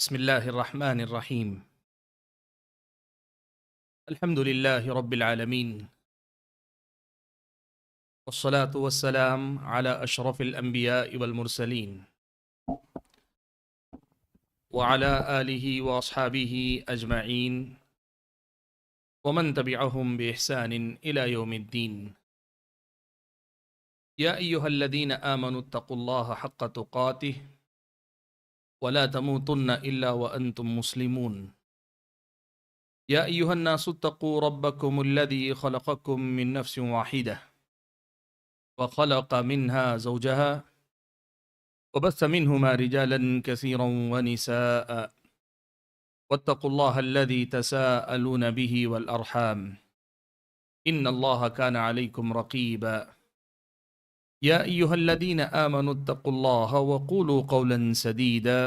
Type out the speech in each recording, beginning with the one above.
بسم الله الرحمن الرحيم. الحمد لله رب العالمين، والصلاة والسلام على أشرف الأنبياء والمرسلين وعلى آله وأصحابه أجمعين ومن تبعهم بإحسان إلى يوم الدين. يا أيها الذين آمنوا اتقوا الله حق تقاته ولا تموتن إلا وأنتم مسلمون. يا أيها الناس اتقوا ربكم الذي خلقكم من نفس واحدة وخلق منها زوجها وبث منهما رجالا كثيرا ونساء واتقوا الله الذي تساءلون به والأرحام إن الله كان عليكم رقيبا. يا أيها الذين آمنوا اتقوا الله وقولوا قولا سديدا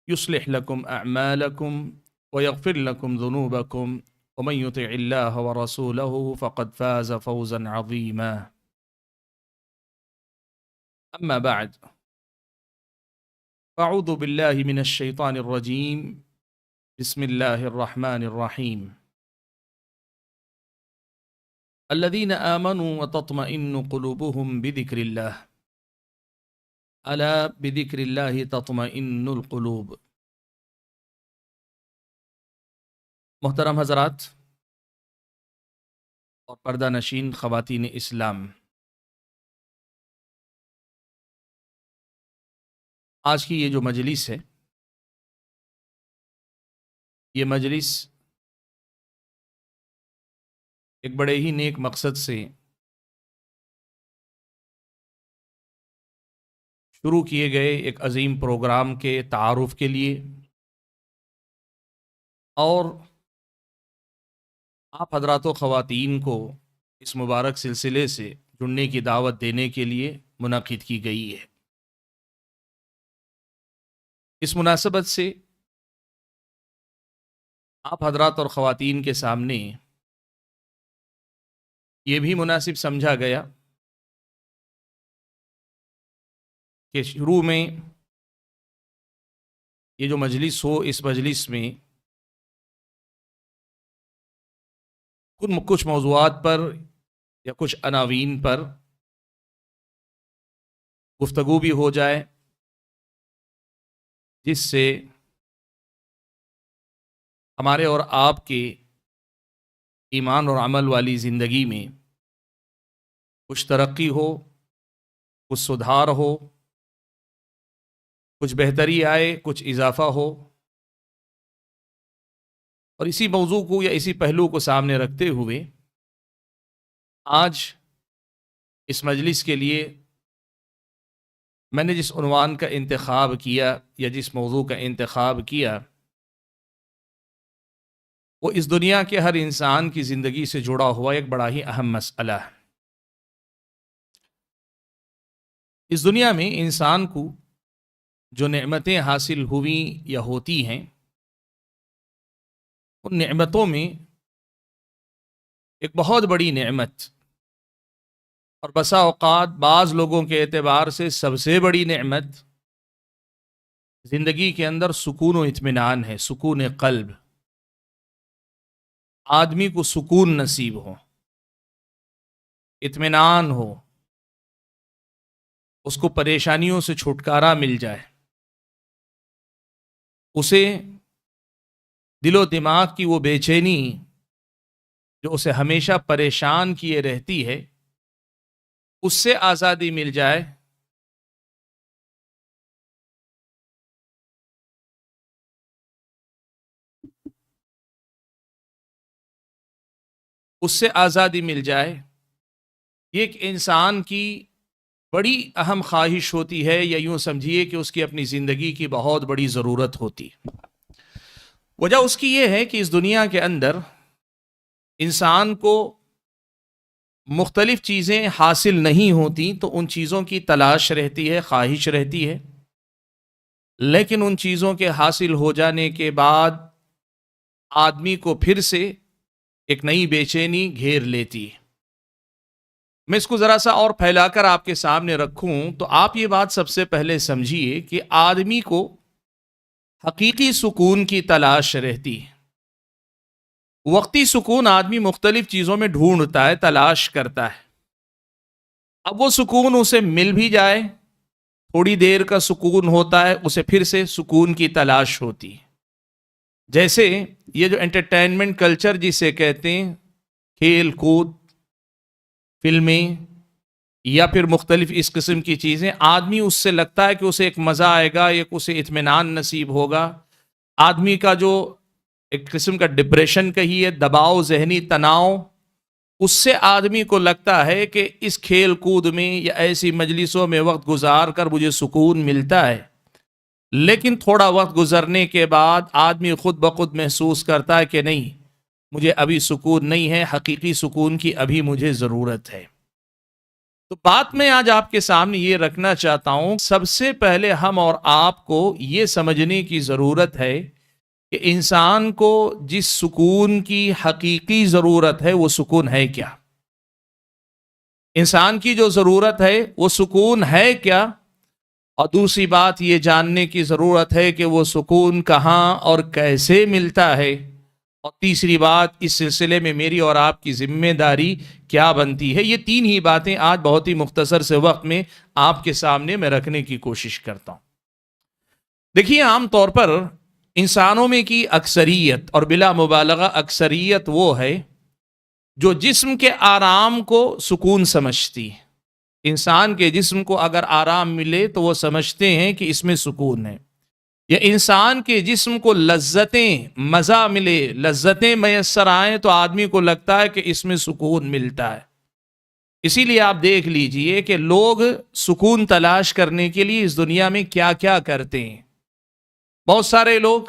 يصلح لكم أعمالكم ويغفر لكم ذنوبكم ومن يطع الله ورسوله فقد فاز فوزا عظيما. أما بعد، أعوذ بالله من الشيطان الرجيم. بسم الله الرحمن الرحيم. الذين آمنوا وتطمئن قلوبهم بذكر الله ألا بذكر الله تطمئن القلوب. محترم حضرات اور پردہ نشین خواتین اسلام، آج کی یہ جو مجلس ہے، یہ مجلس ایک بڑے ہی نیک مقصد سے شروع کیے گئے ایک عظیم پروگرام کے تعارف کے لیے اور آپ حضرات و خواتین کو اس مبارک سلسلے سے جڑنے کی دعوت دینے کے لیے منعقد کی گئی ہے۔ اس مناسبت سے آپ حضرات اور خواتین کے سامنے یہ بھی مناسب سمجھا گیا کہ شروع میں یہ جو مجلس ہو، اس مجلس میں کچھ موضوعات پر یا کچھ عناوین پر گفتگو بھی ہو جائے، جس سے ہمارے اور آپ کے ایمان اور عمل والی زندگی میں کچھ ترقی ہو، کچھ سدھار ہو، کچھ بہتری آئے، کچھ اضافہ ہو۔ اور اسی موضوع کو یا اسی پہلو کو سامنے رکھتے ہوئے آج اس مجلس کے لیے میں نے جس عنوان کا انتخاب کیا یا جس موضوع کا انتخاب کیا، وہ اس دنیا کے ہر انسان کی زندگی سے جڑا ہوا ایک بڑا ہی اہم مسئلہ ہے۔ اس دنیا میں انسان کو جو نعمتیں حاصل ہوئیں یا ہوتی ہیں، ان نعمتوں میں ایک بہت بڑی نعمت اور بسا اوقات بعض لوگوں کے اعتبار سے سب سے بڑی نعمت زندگی کے اندر سکون و اطمینان ہے، سکون قلب۔ آدمی کو سکون نصیب ہو، اطمینان ہو، اس کو پریشانیوں سے چھٹکارا مل جائے، اسے دل و دماغ کی وہ بے چینی جو اسے ہمیشہ پریشان کیے رہتی ہے، اس سے آزادی مل جائے، اس سے آزادی مل جائے، یہ ایک انسان کی بڑی اہم خواہش ہوتی ہے، یا یوں سمجھیے کہ اس کی اپنی زندگی کی بہت بڑی ضرورت ہوتی ہے۔ وجہ اس کی یہ ہے کہ اس دنیا کے اندر انسان کو مختلف چیزیں حاصل نہیں ہوتی، تو ان چیزوں کی تلاش رہتی ہے، خواہش رہتی ہے، لیکن ان چیزوں کے حاصل ہو جانے کے بعد آدمی کو پھر سے ایک نئی بے چینی گھیر لیتی ہے۔ میں اس کو ذرا سا اور پھیلا کر آپ کے سامنے رکھوں تو آپ یہ بات سب سے پہلے سمجھیے کہ آدمی کو حقیقی سکون کی تلاش رہتی ہے۔ وقتی سکون آدمی مختلف چیزوں میں ڈھونڈتا ہے، تلاش کرتا ہے۔ اب وہ سکون اسے مل بھی جائے، تھوڑی دیر کا سکون ہوتا ہے، اسے پھر سے سکون کی تلاش ہوتی ہے۔ جیسے یہ جو انٹرٹینمنٹ کلچر جسے کہتے ہیں، کھیل کود، فلمیں یا پھر مختلف اس قسم کی چیزیں، آدمی اس سے لگتا ہے کہ اسے ایک مزہ آئے گا، ایک اسے اطمینان نصیب ہوگا۔ آدمی کا جو ایک قسم کا ڈپریشن کہیے، دباؤ، ذہنی تناؤ، اس سے آدمی کو لگتا ہے کہ اس کھیل کود میں یا ایسی مجلسوں میں وقت گزار کر مجھے سکون ملتا ہے۔ لیکن تھوڑا وقت گزرنے کے بعد آدمی خود بخود محسوس کرتا ہے کہ نہیں، مجھے ابھی سکون نہیں ہے، حقیقی سکون کی ابھی مجھے ضرورت ہے۔ تو بات میں آج آپ کے سامنے یہ رکھنا چاہتا ہوں، سب سے پہلے ہم اور آپ کو یہ سمجھنے کی ضرورت ہے کہ انسان کو جس سکون کی حقیقی ضرورت ہے وہ سکون ہے کیا؟ انسان کی جو ضرورت ہے وہ سکون ہے کیا؟ اور دوسری بات یہ جاننے کی ضرورت ہے کہ وہ سکون کہاں اور کیسے ملتا ہے۔ اور تیسری بات، اس سلسلے میں میری اور آپ کی ذمہ داری کیا بنتی ہے۔ یہ تین ہی باتیں آج بہت ہی مختصر سے وقت میں آپ کے سامنے میں رکھنے کی کوشش کرتا ہوں۔ دیکھیے، عام طور پر انسانوں میں کی اکثریت، اور بلا مبالغہ اکثریت وہ ہے جو جسم کے آرام کو سکون سمجھتی ہے۔ انسان کے جسم کو اگر آرام ملے تو وہ سمجھتے ہیں کہ اس میں سکون ہے، یا انسان کے جسم کو لذتیں، مزہ ملے، لذتیں میسر آئیں تو آدمی کو لگتا ہے کہ اس میں سکون ملتا ہے۔ اسی لیے آپ دیکھ لیجئے کہ لوگ سکون تلاش کرنے کے لیے اس دنیا میں کیا کیا کرتے ہیں۔ بہت سارے لوگ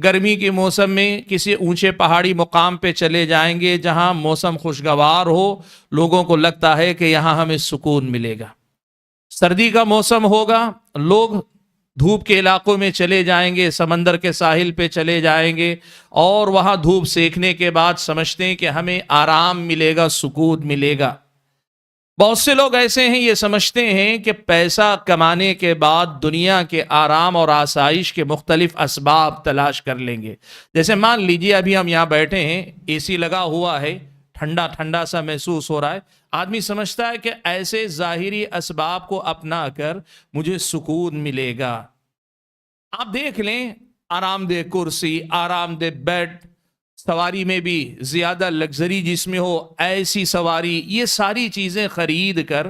گرمی کے موسم میں کسی اونچے پہاڑی مقام پہ چلے جائیں گے جہاں موسم خوشگوار ہو، لوگوں کو لگتا ہے کہ یہاں ہمیں سکون ملے گا۔ سردی کا موسم ہوگا، لوگ دھوپ کے علاقوں میں چلے جائیں گے، سمندر کے ساحل پہ چلے جائیں گے، اور وہاں دھوپ سیکنے کے بعد سمجھتے ہیں کہ ہمیں آرام ملے گا، سکون ملے گا۔ بہت سے لوگ ایسے ہیں، یہ سمجھتے ہیں کہ پیسہ کمانے کے بعد دنیا کے آرام اور آسائش کے مختلف اسباب تلاش کر لیں گے۔ جیسے مان لیجیے ابھی ہم یہاں بیٹھے ہیں، اے سی لگا ہوا ہے، ٹھنڈا ٹھنڈا سا محسوس ہو رہا ہے، آدمی سمجھتا ہے کہ ایسے ظاہری اسباب کو اپنا کر مجھے سکون ملے گا۔ آپ دیکھ لیں، آرام دہ کرسی، آرام دہ بیڈ، سواری میں بھی زیادہ لگژری جس میں ہو ایسی سواری، یہ ساری چیزیں خرید کر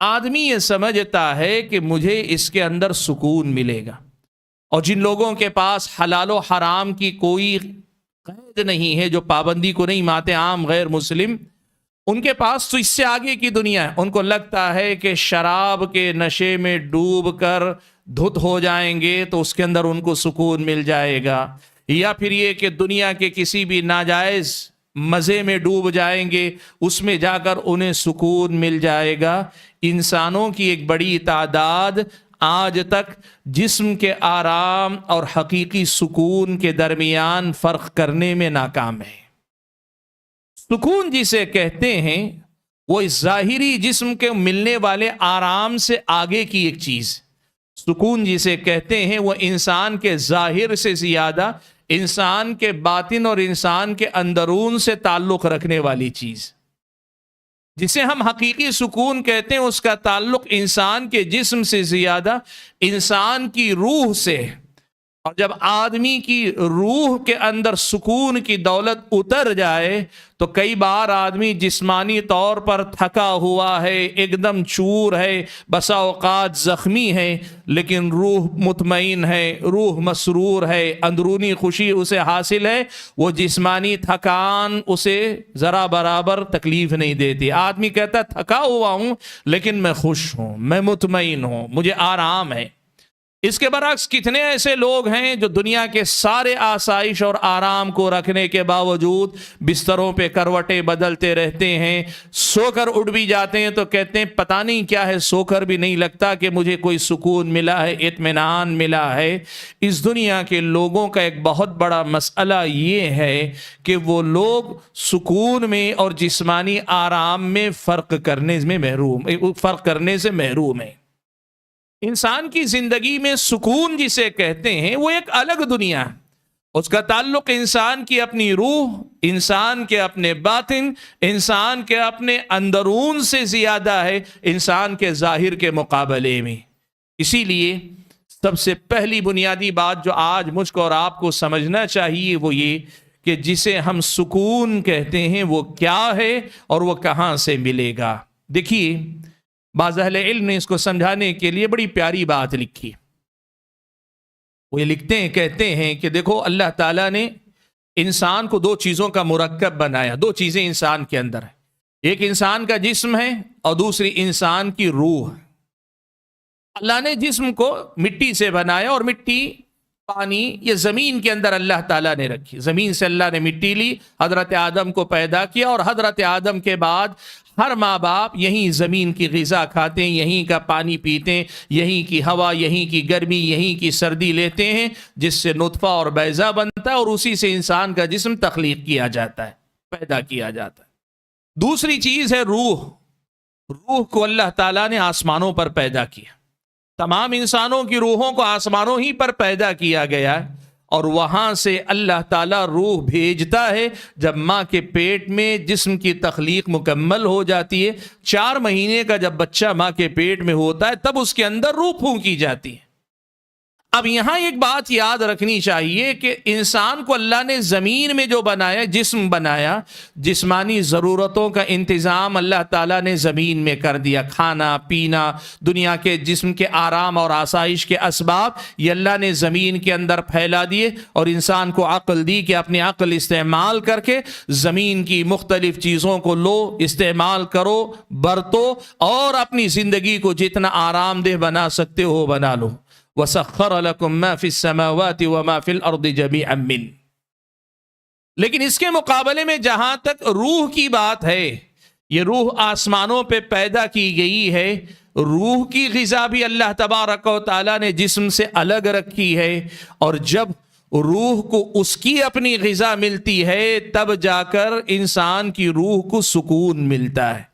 آدمی یہ سمجھتا ہے کہ مجھے اس کے اندر سکون ملے گا۔ اور جن لوگوں کے پاس حلال و حرام کی کوئی قید نہیں ہے، جو پابندی کو نہیں مانتے، عام غیر مسلم، ان کے پاس تو اس سے آگے کی دنیا ہے۔ ان کو لگتا ہے کہ شراب کے نشے میں ڈوب کر دھت ہو جائیں گے تو اس کے اندر ان کو سکون مل جائے گا، یا پھر یہ کہ دنیا کے کسی بھی ناجائز مزے میں ڈوب جائیں گے، اس میں جا کر انہیں سکون مل جائے گا۔ انسانوں کی ایک بڑی تعداد آج تک جسم کے آرام اور حقیقی سکون کے درمیان فرق کرنے میں ناکام ہے۔ سکون جسے کہتے ہیں وہ اس ظاہری جسم کے ملنے والے آرام سے آگے کی ایک چیز۔ سکون جسے کہتے ہیں وہ انسان کے ظاہر سے زیادہ انسان کے باطن اور انسان کے اندرون سے تعلق رکھنے والی چیز، جسے ہم حقیقی سکون کہتے ہیں، اس کا تعلق انسان کے جسم سے زیادہ انسان کی روح سے۔ اور جب آدمی کی روح کے اندر سکون کی دولت اتر جائے تو کئی بار آدمی جسمانی طور پر تھکا ہوا ہے، ایک دم چور ہے، بسا اوقات زخمی ہے، لیکن روح مطمئن ہے، روح مسرور ہے، اندرونی خوشی اسے حاصل ہے۔ وہ جسمانی تھکان اسے ذرا برابر تکلیف نہیں دیتی۔ آدمی کہتا ہے تھکا ہوا ہوں لیکن میں خوش ہوں، میں مطمئن ہوں، مجھے آرام ہے۔ اس کے برعکس کتنے ایسے لوگ ہیں جو دنیا کے سارے آسائش اور آرام کو رکھنے کے باوجود بستروں پہ کروٹیں بدلتے رہتے ہیں، سو کر اٹھ بھی جاتے ہیں تو کہتے ہیں پتہ نہیں کیا ہے، سو کر بھی نہیں لگتا کہ مجھے کوئی سکون ملا ہے، اطمینان ملا ہے۔ اس دنیا کے لوگوں کا ایک بہت بڑا مسئلہ یہ ہے کہ وہ لوگ سکون میں اور جسمانی آرام میں فرق کرنے سے محروم ہیں۔ انسان کی زندگی میں سکون جسے کہتے ہیں وہ ایک الگ دنیا ہے. اس کا تعلق انسان کی اپنی روح، انسان کے اپنے باطن، انسان کے اپنے اندرون سے زیادہ ہے انسان کے ظاہر کے مقابلے میں. اسی لیے سب سے پہلی بنیادی بات جو آج مجھ کو اور آپ کو سمجھنا چاہیے وہ یہ کہ جسے ہم سکون کہتے ہیں وہ کیا ہے اور وہ کہاں سے ملے گا. دیکھیے بعض اہل علم نے اس کو سمجھانے کے لیے بڑی پیاری بات لکھی. وہ یہ لکھتے ہیں، کہتے ہیں کہ دیکھو اللہ تعالیٰ نے انسان کو دو چیزوں کا مرکب بنایا. دو چیزیں انسان کے اندر ہیں، ایک انسان کا جسم ہے اور دوسری انسان کی روح. اللہ نے جسم کو مٹی سے بنایا اور مٹی، پانی، یہ زمین کے اندر اللہ تعالیٰ نے رکھی. زمین سے اللہ نے مٹی لی، حضرت آدم کو پیدا کیا، اور حضرت آدم کے بعد ہر ماں باپ یہیں زمین کی غذا کھاتے ہیں، یہیں کا پانی پیتے ہیں، یہیں کی ہوا، یہیں کی گرمی، یہیں کی سردی لیتے ہیں، جس سے نطفہ اور بیضہ بنتا ہے اور اسی سے انسان کا جسم تخلیق کیا جاتا ہے، پیدا کیا جاتا ہے. دوسری چیز ہے روح. روح کو اللہ تعالیٰ نے آسمانوں پر پیدا کیا. تمام انسانوں کی روحوں کو آسمانوں ہی پر پیدا کیا گیا ہے، اور وہاں سے اللہ تعالیٰ روح بھیجتا ہے. جب ماں کے پیٹ میں جسم کی تخلیق مکمل ہو جاتی ہے، 4 مہینے کا جب بچہ ماں کے پیٹ میں ہوتا ہے تب اس کے اندر روح پھونکی جاتی ہے. اب یہاں ایک بات یاد رکھنی چاہیے کہ انسان کو اللہ نے زمین میں جو بنایا، جسم بنایا، جسمانی ضرورتوں کا انتظام اللہ تعالیٰ نے زمین میں کر دیا. کھانا پینا، دنیا کے جسم کے آرام اور آسائش کے اسباب یہ اللہ نے زمین کے اندر پھیلا دیے، اور انسان کو عقل دی کہ اپنی عقل استعمال کر کے زمین کی مختلف چیزوں کو لو، استعمال کرو، برتو، اور اپنی زندگی کو جتنا آرام دہ بنا سکتے ہو بنا لو. وَسَخَّرَ لَكُم مَّا فِي السَّمَاوَاتِ وَمَا فِي الْأَرْضِ جَمِيعًا مِّنْهُ. لیکن اس کے مقابلے میں جہاں تک روح کی بات ہے، یہ روح آسمانوں پہ پیدا کی گئی ہے. روح کی غذا بھی اللہ تبارک و تعالیٰ نے جسم سے الگ رکھی ہے، اور جب روح کو اس کی اپنی غذا ملتی ہے تب جا کر انسان کی روح کو سکون ملتا ہے.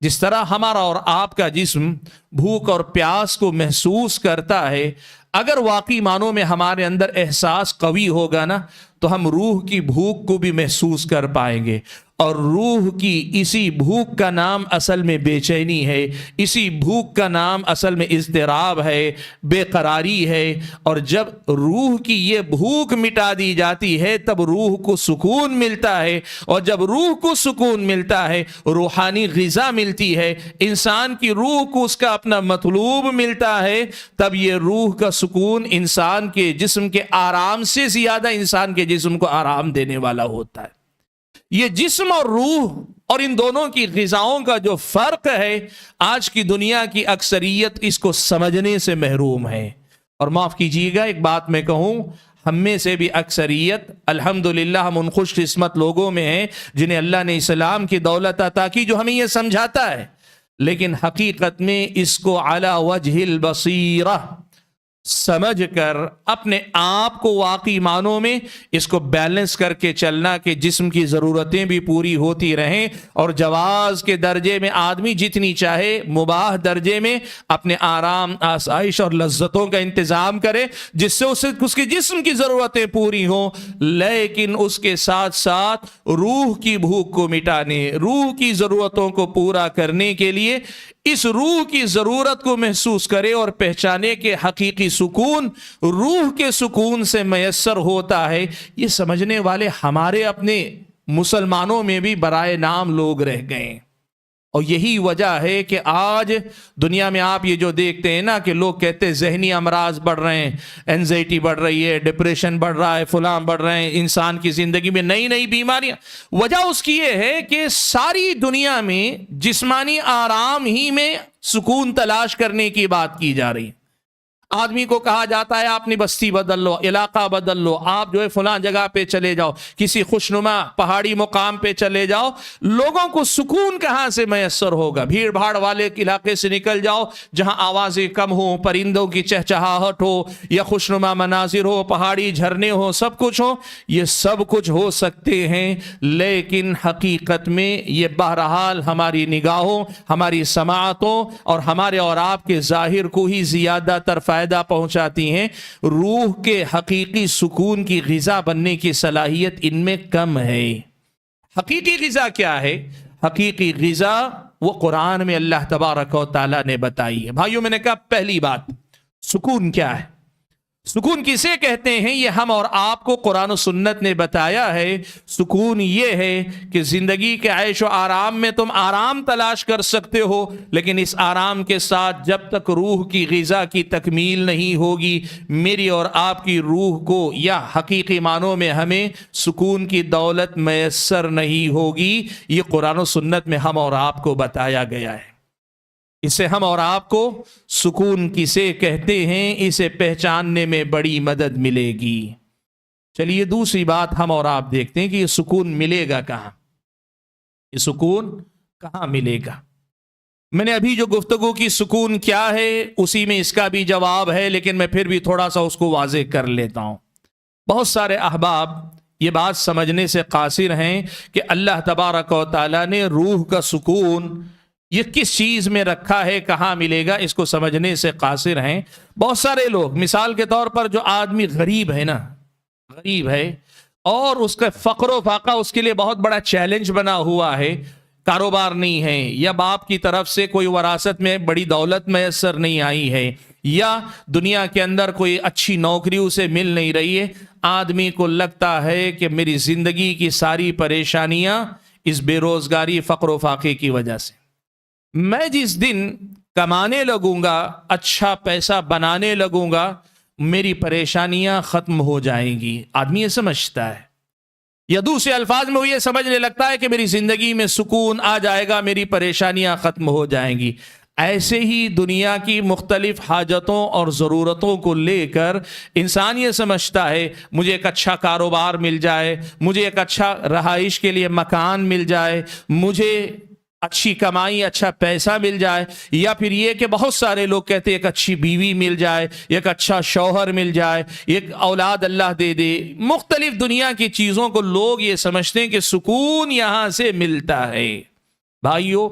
جس طرح ہمارا اور آپ کا جسم بھوک اور پیاس کو محسوس کرتا ہے، اگر واقعی معنوں میں ہمارے اندر احساس قوی ہوگا نا تو ہم روح کی بھوک کو بھی محسوس کر پائیں گے. اور روح کی اسی بھوک کا نام اصل میں بے چینی ہے، اسی بھوک کا نام اصل میں اضطراب ہے، بے قراری ہے. اور جب روح کی یہ بھوک مٹا دی جاتی ہے تب روح کو سکون ملتا ہے، اور جب روح کو سکون ملتا ہے روحانی غذا ملتی ہے، انسان کی روح کو اس کا اپنا مطلوب ملتا ہے، تب یہ روح کا سکون انسان کے جسم کے آرام سے زیادہ انسان کے جسم کو آرام دینے والا ہوتا ہے. یہ جسم اور روح اور ان دونوں کی غذاؤں کا جو فرق ہے، آج کی دنیا کی اکثریت اس کو سمجھنے سے محروم ہے. اور معاف کیجیے گا ایک بات میں کہوں، ہم میں سے بھی اکثریت الحمدللہ ہم ان خوش قسمت لوگوں میں ہیں جنہیں اللہ نے اسلام کی دولت عطا کی جو ہمیں یہ سمجھاتا ہے، لیکن حقیقت میں اس کو علی وجہ البصیرہ سمجھ کر اپنے آپ کو واقعی معنوں میں اس کو بیلنس کر کے چلنا کہ جسم کی ضرورتیں بھی پوری ہوتی رہیں، اور جواز کے درجے میں آدمی جتنی چاہے مباح درجے میں اپنے آرام، آسائش اور لذتوں کا انتظام کرے جس سے اس کے جسم کی ضرورتیں پوری ہوں، لیکن اس کے ساتھ ساتھ روح کی بھوک کو مٹانے، روح کی ضرورتوں کو پورا کرنے کے لیے اس روح کی ضرورت کو محسوس کرے اور پہچانے کہ حقیقی سکون روح کے سکون سے میسر ہوتا ہے. یہ سمجھنے والے ہمارے اپنے مسلمانوں میں بھی برائے نام لوگ رہ گئے، اور یہی وجہ ہے کہ آج دنیا میں آپ یہ جو دیکھتے ہیں نا کہ لوگ کہتے ہیں ذہنی امراض بڑھ رہے ہیں، اینزائٹی بڑھ رہی ہے، ڈپریشن بڑھ رہا ہے، فلاں بڑھ رہے ہیں، انسان کی زندگی میں نئی نئی بیماریاں. وجہ اس کی یہ ہے کہ ساری دنیا میں جسمانی آرام ہی میں سکون تلاش کرنے کی بات کی جا رہی ہے. آدمی کو کہا جاتا ہے آپ نے بستی بدل لو، علاقہ بدل لو، آپ جو ہے فلاں جگہ پہ چلے جاؤ، کسی خوشنما پہاڑی مقام پہ چلے جاؤ، لوگوں کو سکون کہاں سے میسر ہوگا؟ بھیڑ بھاڑ والے علاقے سے نکل جاؤ جہاں آوازیں کم ہوں، پرندوں کی چہچہاہٹ ہو یا خوشنما مناظر ہو، پہاڑی جھرنے ہو، سب کچھ ہو، یہ سب کچھ ہو سکتے ہیں، لیکن حقیقت میں یہ بہرحال ہماری نگاہوں، ہماری سماعتوں اور ہمارے اور آپ کے ظاہر کو ہی زیادہ تر فائدہ پہنچاتی ہیں۔ روح کے حقیقی سکون کی غذا بننے کی صلاحیت ان میں کم ہے۔ حقیقی غذا کیا ہے؟ حقیقی غذا وہ قرآن میں اللہ تبارک و تعالیٰ نے بتائی ہے۔ بھائیوں، میں نے کہا پہلی بات، سکون کیا ہے؟ سکون کسے کہتے ہیں؟ یہ ہم اور آپ کو قرآن و سنت نے بتایا ہے۔ سکون یہ ہے کہ زندگی کے عیش و آرام میں تم آرام تلاش کر سکتے ہو، لیکن اس آرام کے ساتھ جب تک روح کی غذا کی تکمیل نہیں ہوگی، میری اور آپ کی روح کو یا حقیقی معنوں میں ہمیں سکون کی دولت میسر نہیں ہوگی۔ یہ قرآن و سنت میں ہم اور آپ کو بتایا گیا ہے۔ اسے ہم اور آپ کو سکون کسے کہتے ہیں، اسے پہچاننے میں بڑی مدد ملے گی۔ چلیے دوسری بات ہم اور آپ دیکھتے ہیں کہ یہ سکون ملے گا کہاں؟ یہ سکون کہاں ملے گا؟ میں نے ابھی جو گفتگو کی سکون کیا ہے اسی میں اس کا بھی جواب ہے، لیکن میں پھر بھی تھوڑا سا اس کو واضح کر لیتا ہوں۔ بہت سارے احباب یہ بات سمجھنے سے قاصر ہیں کہ اللہ تبارک و تعالیٰ نے روح کا سکون یہ کس چیز میں رکھا ہے، کہاں ملے گا، اس کو سمجھنے سے قاصر ہیں۔ بہت سارے لوگ، مثال کے طور پر جو آدمی غریب ہے نا، غریب ہے اور اس کا فقر و فاقہ اس کے لیے بہت بڑا چیلنج بنا ہوا ہے، کاروبار نہیں ہے یا باپ کی طرف سے کوئی وراثت میں بڑی دولت میسر نہیں آئی ہے یا دنیا کے اندر کوئی اچھی نوکری اسے مل نہیں رہی ہے، آدمی کو لگتا ہے کہ میری زندگی کی ساری پریشانیاں اس بے روزگاری، فقر و فاقے کی وجہ سے، میں جس دن کمانے لگوں گا، اچھا پیسہ بنانے لگوں گا، میری پریشانیاں ختم ہو جائیں گی۔ آدمی یہ سمجھتا ہے، یا دوسرے الفاظ میں وہ یہ سمجھنے لگتا ہے کہ میری زندگی میں سکون آ جائے گا، میری پریشانیاں ختم ہو جائیں گی۔ ایسے ہی دنیا کی مختلف حاجتوں اور ضرورتوں کو لے کر انسان یہ سمجھتا ہے مجھے ایک اچھا کاروبار مل جائے، مجھے ایک اچھا رہائش کے لیے مکان مل جائے، مجھے اچھی کمائی، اچھا پیسہ مل جائے، یا پھر یہ کہ بہت سارے لوگ کہتے ہیں ایک اچھی بیوی مل جائے، ایک اچھا شوہر مل جائے، ایک اولاد اللہ دے دے۔ مختلف دنیا کی چیزوں کو لوگ یہ سمجھتے ہیں کہ سکون یہاں سے ملتا ہے۔ بھائیو،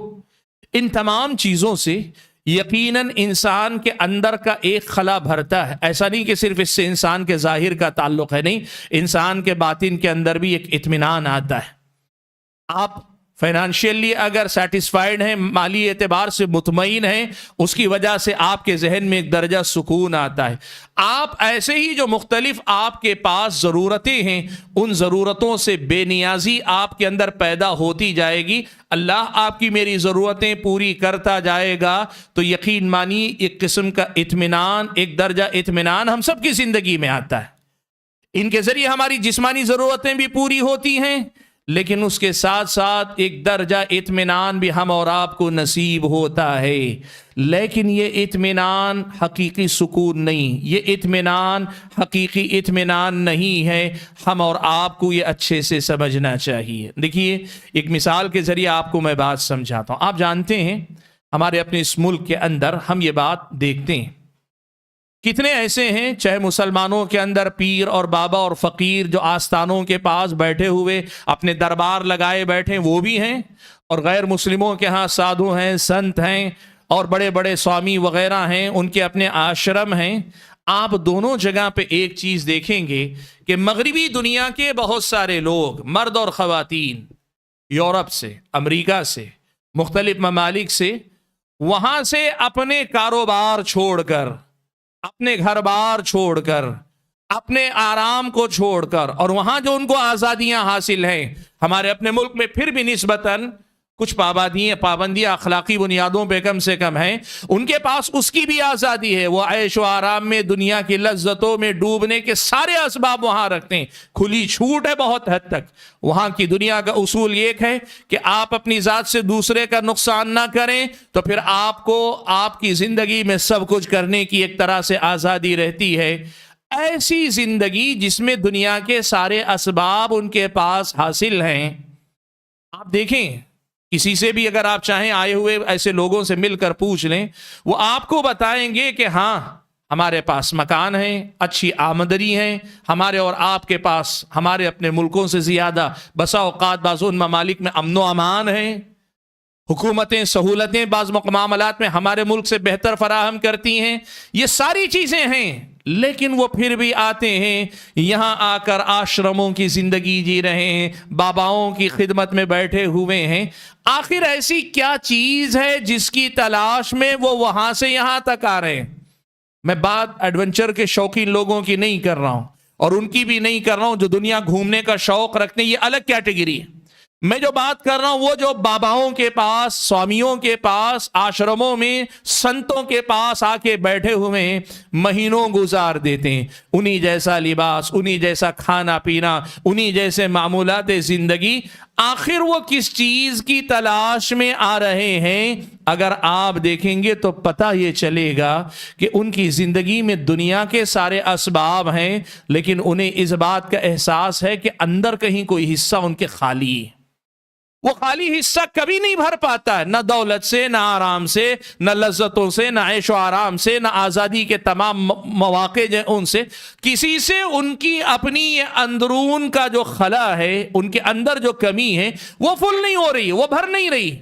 ان تمام چیزوں سے یقیناً انسان کے اندر کا ایک خلا بھرتا ہے۔ ایسا نہیں کہ صرف اس سے انسان کے ظاہر کا تعلق ہے، نہیں، انسان کے باطن کے اندر بھی ایک اطمینان آتا ہے۔ آپ فائنانشیلی اگر سیٹسفائیڈ ہیں، مالی اعتبار سے مطمئن ہیں، اس کی وجہ سے آپ کے ذہن میں ایک درجہ سکون آتا ہے۔ آپ ایسے ہی جو مختلف آپ کے پاس ضرورتیں ہیں، ان ضرورتوں سے بے نیازی آپ کے اندر پیدا ہوتی جائے گی، اللہ آپ کی میری ضرورتیں پوری کرتا جائے گا، تو یقین مانی ایک قسم کا اطمینان، ایک درجہ اطمینان ہم سب کی زندگی میں آتا ہے۔ ان کے ذریعے ہماری جسمانی ضرورتیں بھی پوری ہوتی ہیں، لیکن اس کے ساتھ ساتھ ایک درجہ اطمینان بھی ہم اور آپ کو نصیب ہوتا ہے۔ لیکن یہ اطمینان حقیقی سکون نہیں، یہ اطمینان حقیقی اطمینان نہیں ہے۔ ہم اور آپ کو یہ اچھے سے سمجھنا چاہیے۔ دیکھیے، ایک مثال کے ذریعے آپ کو میں بات سمجھاتا ہوں۔ آپ جانتے ہیں ہمارے اپنے اس ملک کے اندر ہم یہ بات دیکھتے ہیں، کتنے ایسے ہیں چاہے مسلمانوں کے اندر پیر اور بابا اور فقیر جو آستانوں کے پاس بیٹھے ہوئے اپنے دربار لگائے بیٹھے وہ بھی ہیں، اور غیر مسلموں کے ہاں سادھو ہیں، سنت ہیں اور بڑے بڑے سوامی وغیرہ ہیں، ان کے اپنے آشرم ہیں۔ آپ دونوں جگہ پہ ایک چیز دیکھیں گے کہ مغربی دنیا کے بہت سارے لوگ، مرد اور خواتین، یورپ سے، امریکہ سے، مختلف ممالک سے، وہاں سے اپنے کاروبار چھوڑ کر، اپنے گھر بار چھوڑ کر، اپنے آرام کو چھوڑ کر، اور وہاں جو ان کو آزادیاں حاصل ہیں ہمارے اپنے ملک میں پھر بھی نسبتاً کچھ پابندیاں اخلاقی بنیادوں پہ کم سے کم ہیں، ان کے پاس اس کی بھی آزادی ہے، وہ عیش و آرام میں دنیا کی لذتوں میں ڈوبنے کے سارے اسباب وہاں رکھتے ہیں، کھلی چھوٹ ہے بہت حد تک۔ وہاں کی دنیا کا اصول یہ ہے کہ آپ اپنی ذات سے دوسرے کا نقصان نہ کریں، تو پھر آپ کو آپ کی زندگی میں سب کچھ کرنے کی ایک طرح سے آزادی رہتی ہے۔ ایسی زندگی جس میں دنیا کے سارے اسباب ان کے پاس حاصل ہیں، آپ دیکھیں کسی سے بھی اگر آپ چاہیں آئے ہوئے ایسے لوگوں سے مل کر پوچھ لیں، وہ آپ کو بتائیں گے کہ ہاں ہمارے پاس مکان ہے، اچھی آمدنی ہے، ہمارے اور آپ کے پاس ہمارے اپنے ملکوں سے زیادہ بسا اوقات بعض ان ممالک میں امن و امان ہے، حکومتیں سہولتیں بعض معاملات میں ہمارے ملک سے بہتر فراہم کرتی ہیں، یہ ساری چیزیں ہیں، لیکن وہ پھر بھی آتے ہیں یہاں آ کر آشرموں کی زندگی جی رہے ہیں، باباؤں کی خدمت میں بیٹھے ہوئے ہیں۔ آخر ایسی کیا چیز ہے جس کی تلاش میں وہ وہاں سے یہاں تک آ رہے ہیں؟ میں بات ایڈونچر کے شوقین لوگوں کی نہیں کر رہا ہوں، اور ان کی بھی نہیں کر رہا ہوں جو دنیا گھومنے کا شوق رکھتے ہیں، یہ الگ کیٹیگری ہے۔ میں جو بات کر رہا ہوں وہ جو باباؤں کے پاس، سوامیوں کے پاس، آشرموں میں سنتوں کے پاس آ کے بیٹھے ہوئے ہیں، مہینوں گزار دیتے ہیں، انہی جیسا لباس، انہی جیسا کھانا پینا، انہی جیسے معمولات زندگی۔ آخر وہ کس چیز کی تلاش میں آ رہے ہیں؟ اگر آپ دیکھیں گے تو پتہ یہ چلے گا کہ ان کی زندگی میں دنیا کے سارے اسباب ہیں، لیکن انہیں اس بات کا احساس ہے کہ اندر کہیں کوئی حصہ ان کے خالی ہے۔ وہ خالی حصہ کبھی نہیں بھر پاتا ہے، نہ دولت سے، نہ آرام سے، نہ لذتوں سے، نہ عیش و آرام سے، نہ آزادی کے تمام مواقع جو ان سے، کسی سے ان کی اپنی اندرون کا جو خلا ہے، ان کے اندر جو کمی ہے وہ فل نہیں ہو رہی، وہ بھر نہیں رہی۔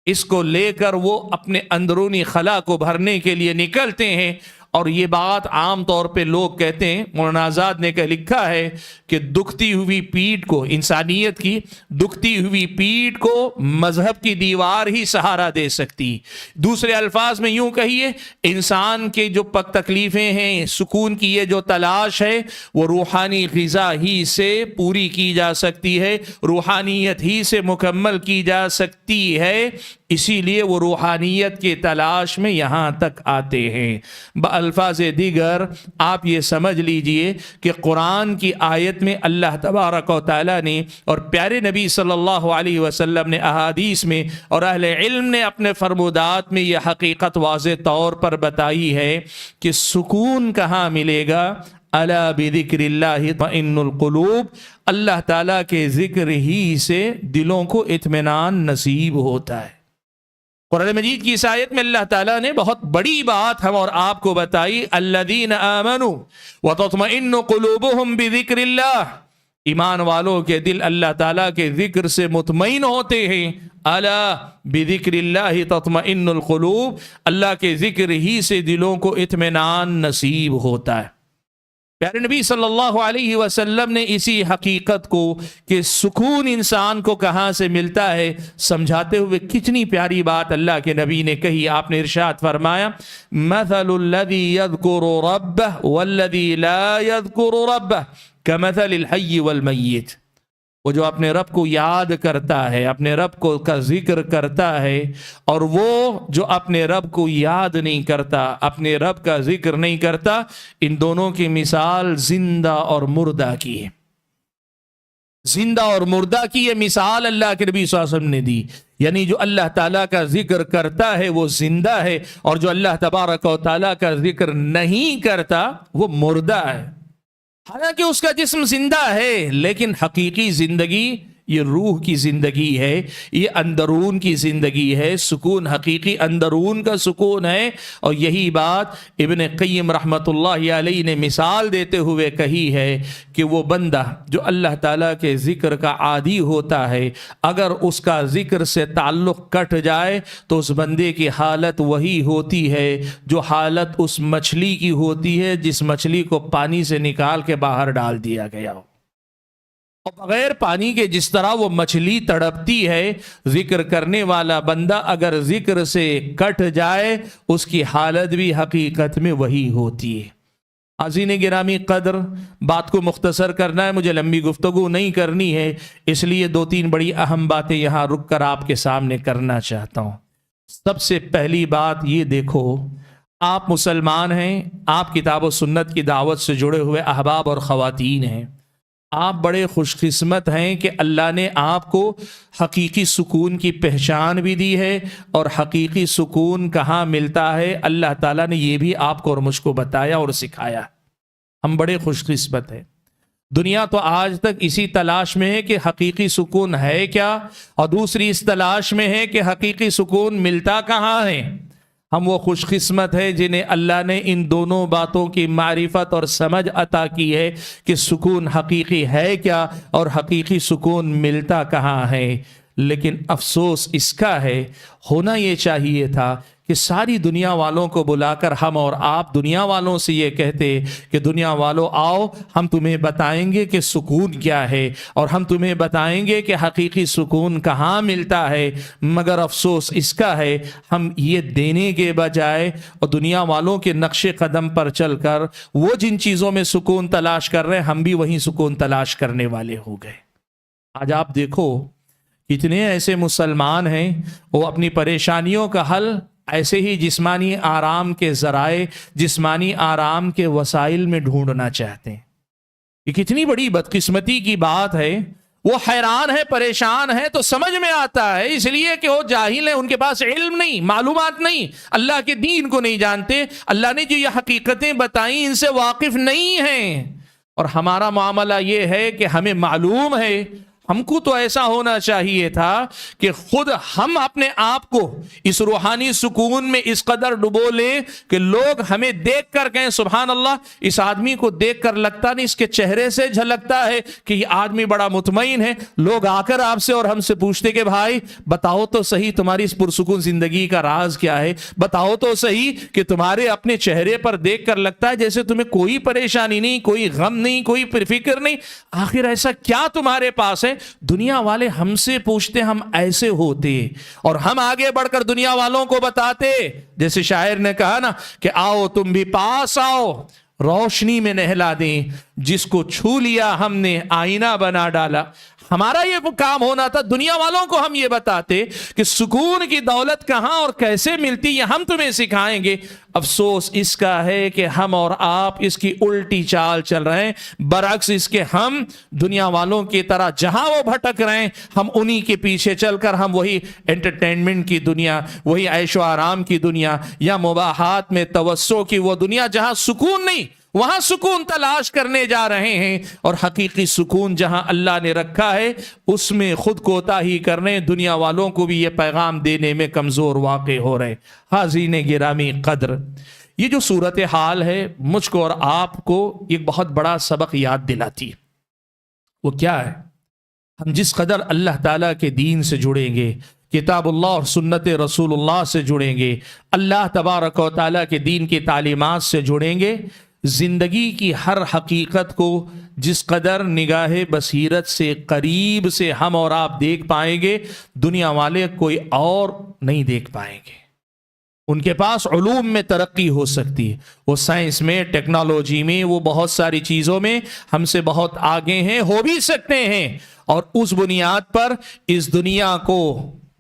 اس کو لے کر وہ اپنے اندرونی خلا کو بھرنے کے لیے نکلتے ہیں، اور یہ بات عام طور پہ لوگ کہتے ہیں، مولانا آزاد نے لکھا ہے کہ دکھتی ہوئی پیٹھ کو، انسانیت کی دکھتی ہوئی پیٹھ کو مذہب کی دیوار ہی سہارا دے سکتی۔ دوسرے الفاظ میں یوں کہیے، انسان کے جو تکلیفیں ہیں، سکون کی یہ جو تلاش ہے، وہ روحانی غذا ہی سے پوری کی جا سکتی ہے، روحانیت ہی سے مکمل کی جا سکتی ہے۔ اسی لیے وہ روحانیت کی تلاش میں یہاں تک آتے ہیں۔ الفاظ دیگر آپ یہ سمجھ لیجئے کہ قرآن کی آیت میں اللہ تبارک و تعالیٰ نے اور پیارے نبی صلی اللہ علیہ وسلم نے احادیث میں اور اہل علم نے اپنے فرمودات میں یہ حقیقت واضح طور پر بتائی ہے کہ سکون کہاں ملے گا؟ الا بذکر اللہ تطمئن القلوب، اللہ تعالیٰ کے ذکر ہی سے دلوں کو اطمینان نصیب ہوتا ہے۔ قرآن مجید کی اس آیت میں اللہ تعالیٰ نے بہت بڑی بات ہم اور آپ کو بتائی، الذین آمنوا وتطمئن قلوبہم بذکر اللہ، ایمان والوں کے دل اللہ تعالیٰ کے ذکر سے مطمئن ہوتے ہیں۔ الا بذکر اللہ تطمئن القلوب، اللہ کے ذکر ہی سے دلوں کو اطمینان نصیب ہوتا ہے۔ پیارے نبی صلی اللہ علیہ وسلم نے اسی حقیقت کو کہ سکون انسان کو کہاں سے ملتا ہے سمجھاتے ہوئے کتنی پیاری بات اللہ کے نبی نے کہی۔ آپ نے ارشاد فرمایا، مثل الذی یذکر ربہ والذی لا یذکر ربہ کمثل الحی والمیت، وہ جو اپنے رب کو یاد کرتا ہے، اپنے رب کو کا ذکر کرتا ہے، اور وہ جو اپنے رب کو یاد نہیں کرتا، اپنے رب کا ذکر نہیں کرتا، ان دونوں کی مثال زندہ اور مردہ کی ہے۔ زندہ اور مردہ کی یہ مثال اللہ کے نبی صلی اللہ علیہ وسلم نے دی، یعنی جو اللہ تعالیٰ کا ذکر کرتا ہے وہ زندہ ہے، اور جو اللہ تبارک و تعالیٰ کا ذکر نہیں کرتا وہ مردہ ہے۔ حالانکہ اس کا جسم زندہ ہے، لیکن حقیقی زندگی یہ روح کی زندگی ہے، یہ اندرون کی زندگی ہے، سکون حقیقی اندرون کا سکون ہے۔ اور یہی بات ابن قیم رحمۃ اللہ علیہ نے مثال دیتے ہوئے کہی ہے کہ وہ بندہ جو اللہ تعالیٰ کے ذکر کا عادی ہوتا ہے، اگر اس کا ذکر سے تعلق کٹ جائے تو اس بندے کی حالت وہی ہوتی ہے جو حالت اس مچھلی کی ہوتی ہے جس مچھلی کو پانی سے نکال کے باہر ڈال دیا گیا ہو۔ اور بغیر پانی کے جس طرح وہ مچھلی تڑپتی ہے، ذکر کرنے والا بندہ اگر ذکر سے کٹ جائے اس کی حالت بھی حقیقت میں وہی ہوتی ہے۔ عزیز گرامی قدر، بات کو مختصر کرنا ہے، مجھے لمبی گفتگو نہیں کرنی ہے، اس لیے 2-3 بڑی اہم باتیں یہاں رک کر آپ کے سامنے کرنا چاہتا ہوں۔ سب سے پہلی بات یہ دیکھو، آپ مسلمان ہیں، آپ کتاب و سنت کی دعوت سے جڑے ہوئے احباب اور خواتین ہیں، آپ بڑے خوش قسمت ہیں کہ اللہ نے آپ کو حقیقی سکون کی پہچان بھی دی ہے، اور حقیقی سکون کہاں ملتا ہے اللہ تعالیٰ نے یہ بھی آپ کو اور مجھ کو بتایا اور سکھایا۔ ہم بڑے خوش قسمت ہیں۔ دنیا تو آج تک اسی تلاش میں ہے کہ حقیقی سکون ہے کیا، اور دوسری اس تلاش میں ہے کہ حقیقی سکون ملتا کہاں ہے۔ ہم وہ خوش قسمت ہے جنہیں اللہ نے ان دونوں باتوں کی معرفت اور سمجھ عطا کی ہے کہ سکون حقیقی ہے کیا اور حقیقی سکون ملتا کہاں ہے۔ لیکن افسوس اس کا ہے، ہونا یہ چاہیے تھا کہ ساری دنیا والوں کو بلا کر ہم اور آپ دنیا والوں سے یہ کہتے کہ دنیا والوں آؤ، ہم تمہیں بتائیں گے کہ سکون کیا ہے، اور ہم تمہیں بتائیں گے کہ حقیقی سکون کہاں ملتا ہے۔ مگر افسوس اس کا ہے، ہم یہ دینے کے بجائے اور دنیا والوں کے نقش قدم پر چل کر وہ جن چیزوں میں سکون تلاش کر رہے ہیں، ہم بھی وہیں سکون تلاش کرنے والے ہو گئے۔ آج آپ دیکھو کتنے ایسے مسلمان ہیں وہ اپنی پریشانیوں کا حل ایسے ہی جسمانی آرام کے ذرائع، جسمانی آرام کے وسائل میں ڈھونڈنا چاہتے ہیں۔ یہ کتنی بڑی بدقسمتی کی بات ہے۔ وہ حیران ہے، پریشان ہے تو سمجھ میں آتا ہے، اس لیے کہ وہ جاہل ہیں، ان کے پاس علم نہیں، معلومات نہیں، اللہ کے دین کو نہیں جانتے، اللہ نے جو یہ حقیقتیں بتائیں ان سے واقف نہیں ہیں۔ اور ہمارا معاملہ یہ ہے کہ ہمیں معلوم ہے، ہم کو تو ایسا ہونا چاہیے تھا کہ خود ہم اپنے آپ کو اس روحانی سکون میں اس قدر ڈبو لیں کہ لوگ ہمیں دیکھ کر کہیں سبحان اللہ، اس آدمی کو دیکھ کر لگتا نہیں، اس کے چہرے سے جھلکتا ہے کہ یہ آدمی بڑا مطمئن ہے۔ لوگ آ کر آپ سے اور ہم سے پوچھتے کہ بھائی بتاؤ تو صحیح تمہاری اس پرسکون زندگی کا راز کیا ہے، بتاؤ تو صحیح کہ تمہارے اپنے چہرے پر دیکھ کر لگتا ہے جیسے تمہیں کوئی پریشانی نہیں، کوئی غم نہیں، کوئی فکر نہیں، آخر ایسا کیا تمہارے پاس ہے۔ دنیا والے ہم سے پوچھتے ہم ایسے ہوتے، اور ہم آگے بڑھ کر دنیا والوں کو بتاتے، جیسے شاعر نے کہا نا کہ آؤ تم بھی پاس آؤ، روشنی میں نہلا دیں، جس کو چھو لیا ہم نے آئینہ بنا ڈالا۔ ہمارا یہ کام ہونا تھا، دنیا والوں کو ہم یہ بتاتے کہ سکون کی دولت کہاں اور کیسے ملتی، یہ ہم تمہیں سکھائیں گے۔ افسوس اس کا ہے کہ ہم اور آپ اس کی الٹی چال چل رہے ہیں، برعکس اس کے ہم دنیا والوں کی طرح جہاں وہ بھٹک رہے ہیں، ہم انہی کے پیچھے چل کر ہم وہی انٹرٹینمنٹ کی دنیا، وہی عیش و آرام کی دنیا، یا مباحات میں توسع کی وہ دنیا جہاں سکون نہیں، وہاں سکون تلاش کرنے جا رہے ہیں۔ اور حقیقی سکون جہاں اللہ نے رکھا ہے اس میں خود کوتاہی کرنے، دنیا والوں کو بھی یہ پیغام دینے میں کمزور واقع ہو رہے۔ حاضرین گرامی قدر، یہ جو صورتحال ہے مجھ کو اور آپ کو ایک بہت بڑا سبق یاد دلاتی ہے۔ وہ کیا ہے؟ ہم جس قدر اللہ تعالیٰ کے دین سے جڑیں گے، کتاب اللہ اور سنت رسول اللہ سے جڑیں گے، اللہ تبارک و تعالیٰ کے دین کی تعلیمات سے جڑیں گے، زندگی کی ہر حقیقت کو جس قدر نگاہ بصیرت سے قریب سے ہم اور آپ دیکھ پائیں گے، دنیا والے کوئی اور نہیں دیکھ پائیں گے۔ ان کے پاس علوم میں ترقی ہو سکتی ہے، وہ سائنس میں، ٹیکنالوجی میں، وہ بہت ساری چیزوں میں ہم سے بہت آگے ہیں، ہو بھی سکتے ہیں، اور اس بنیاد پر اس دنیا کو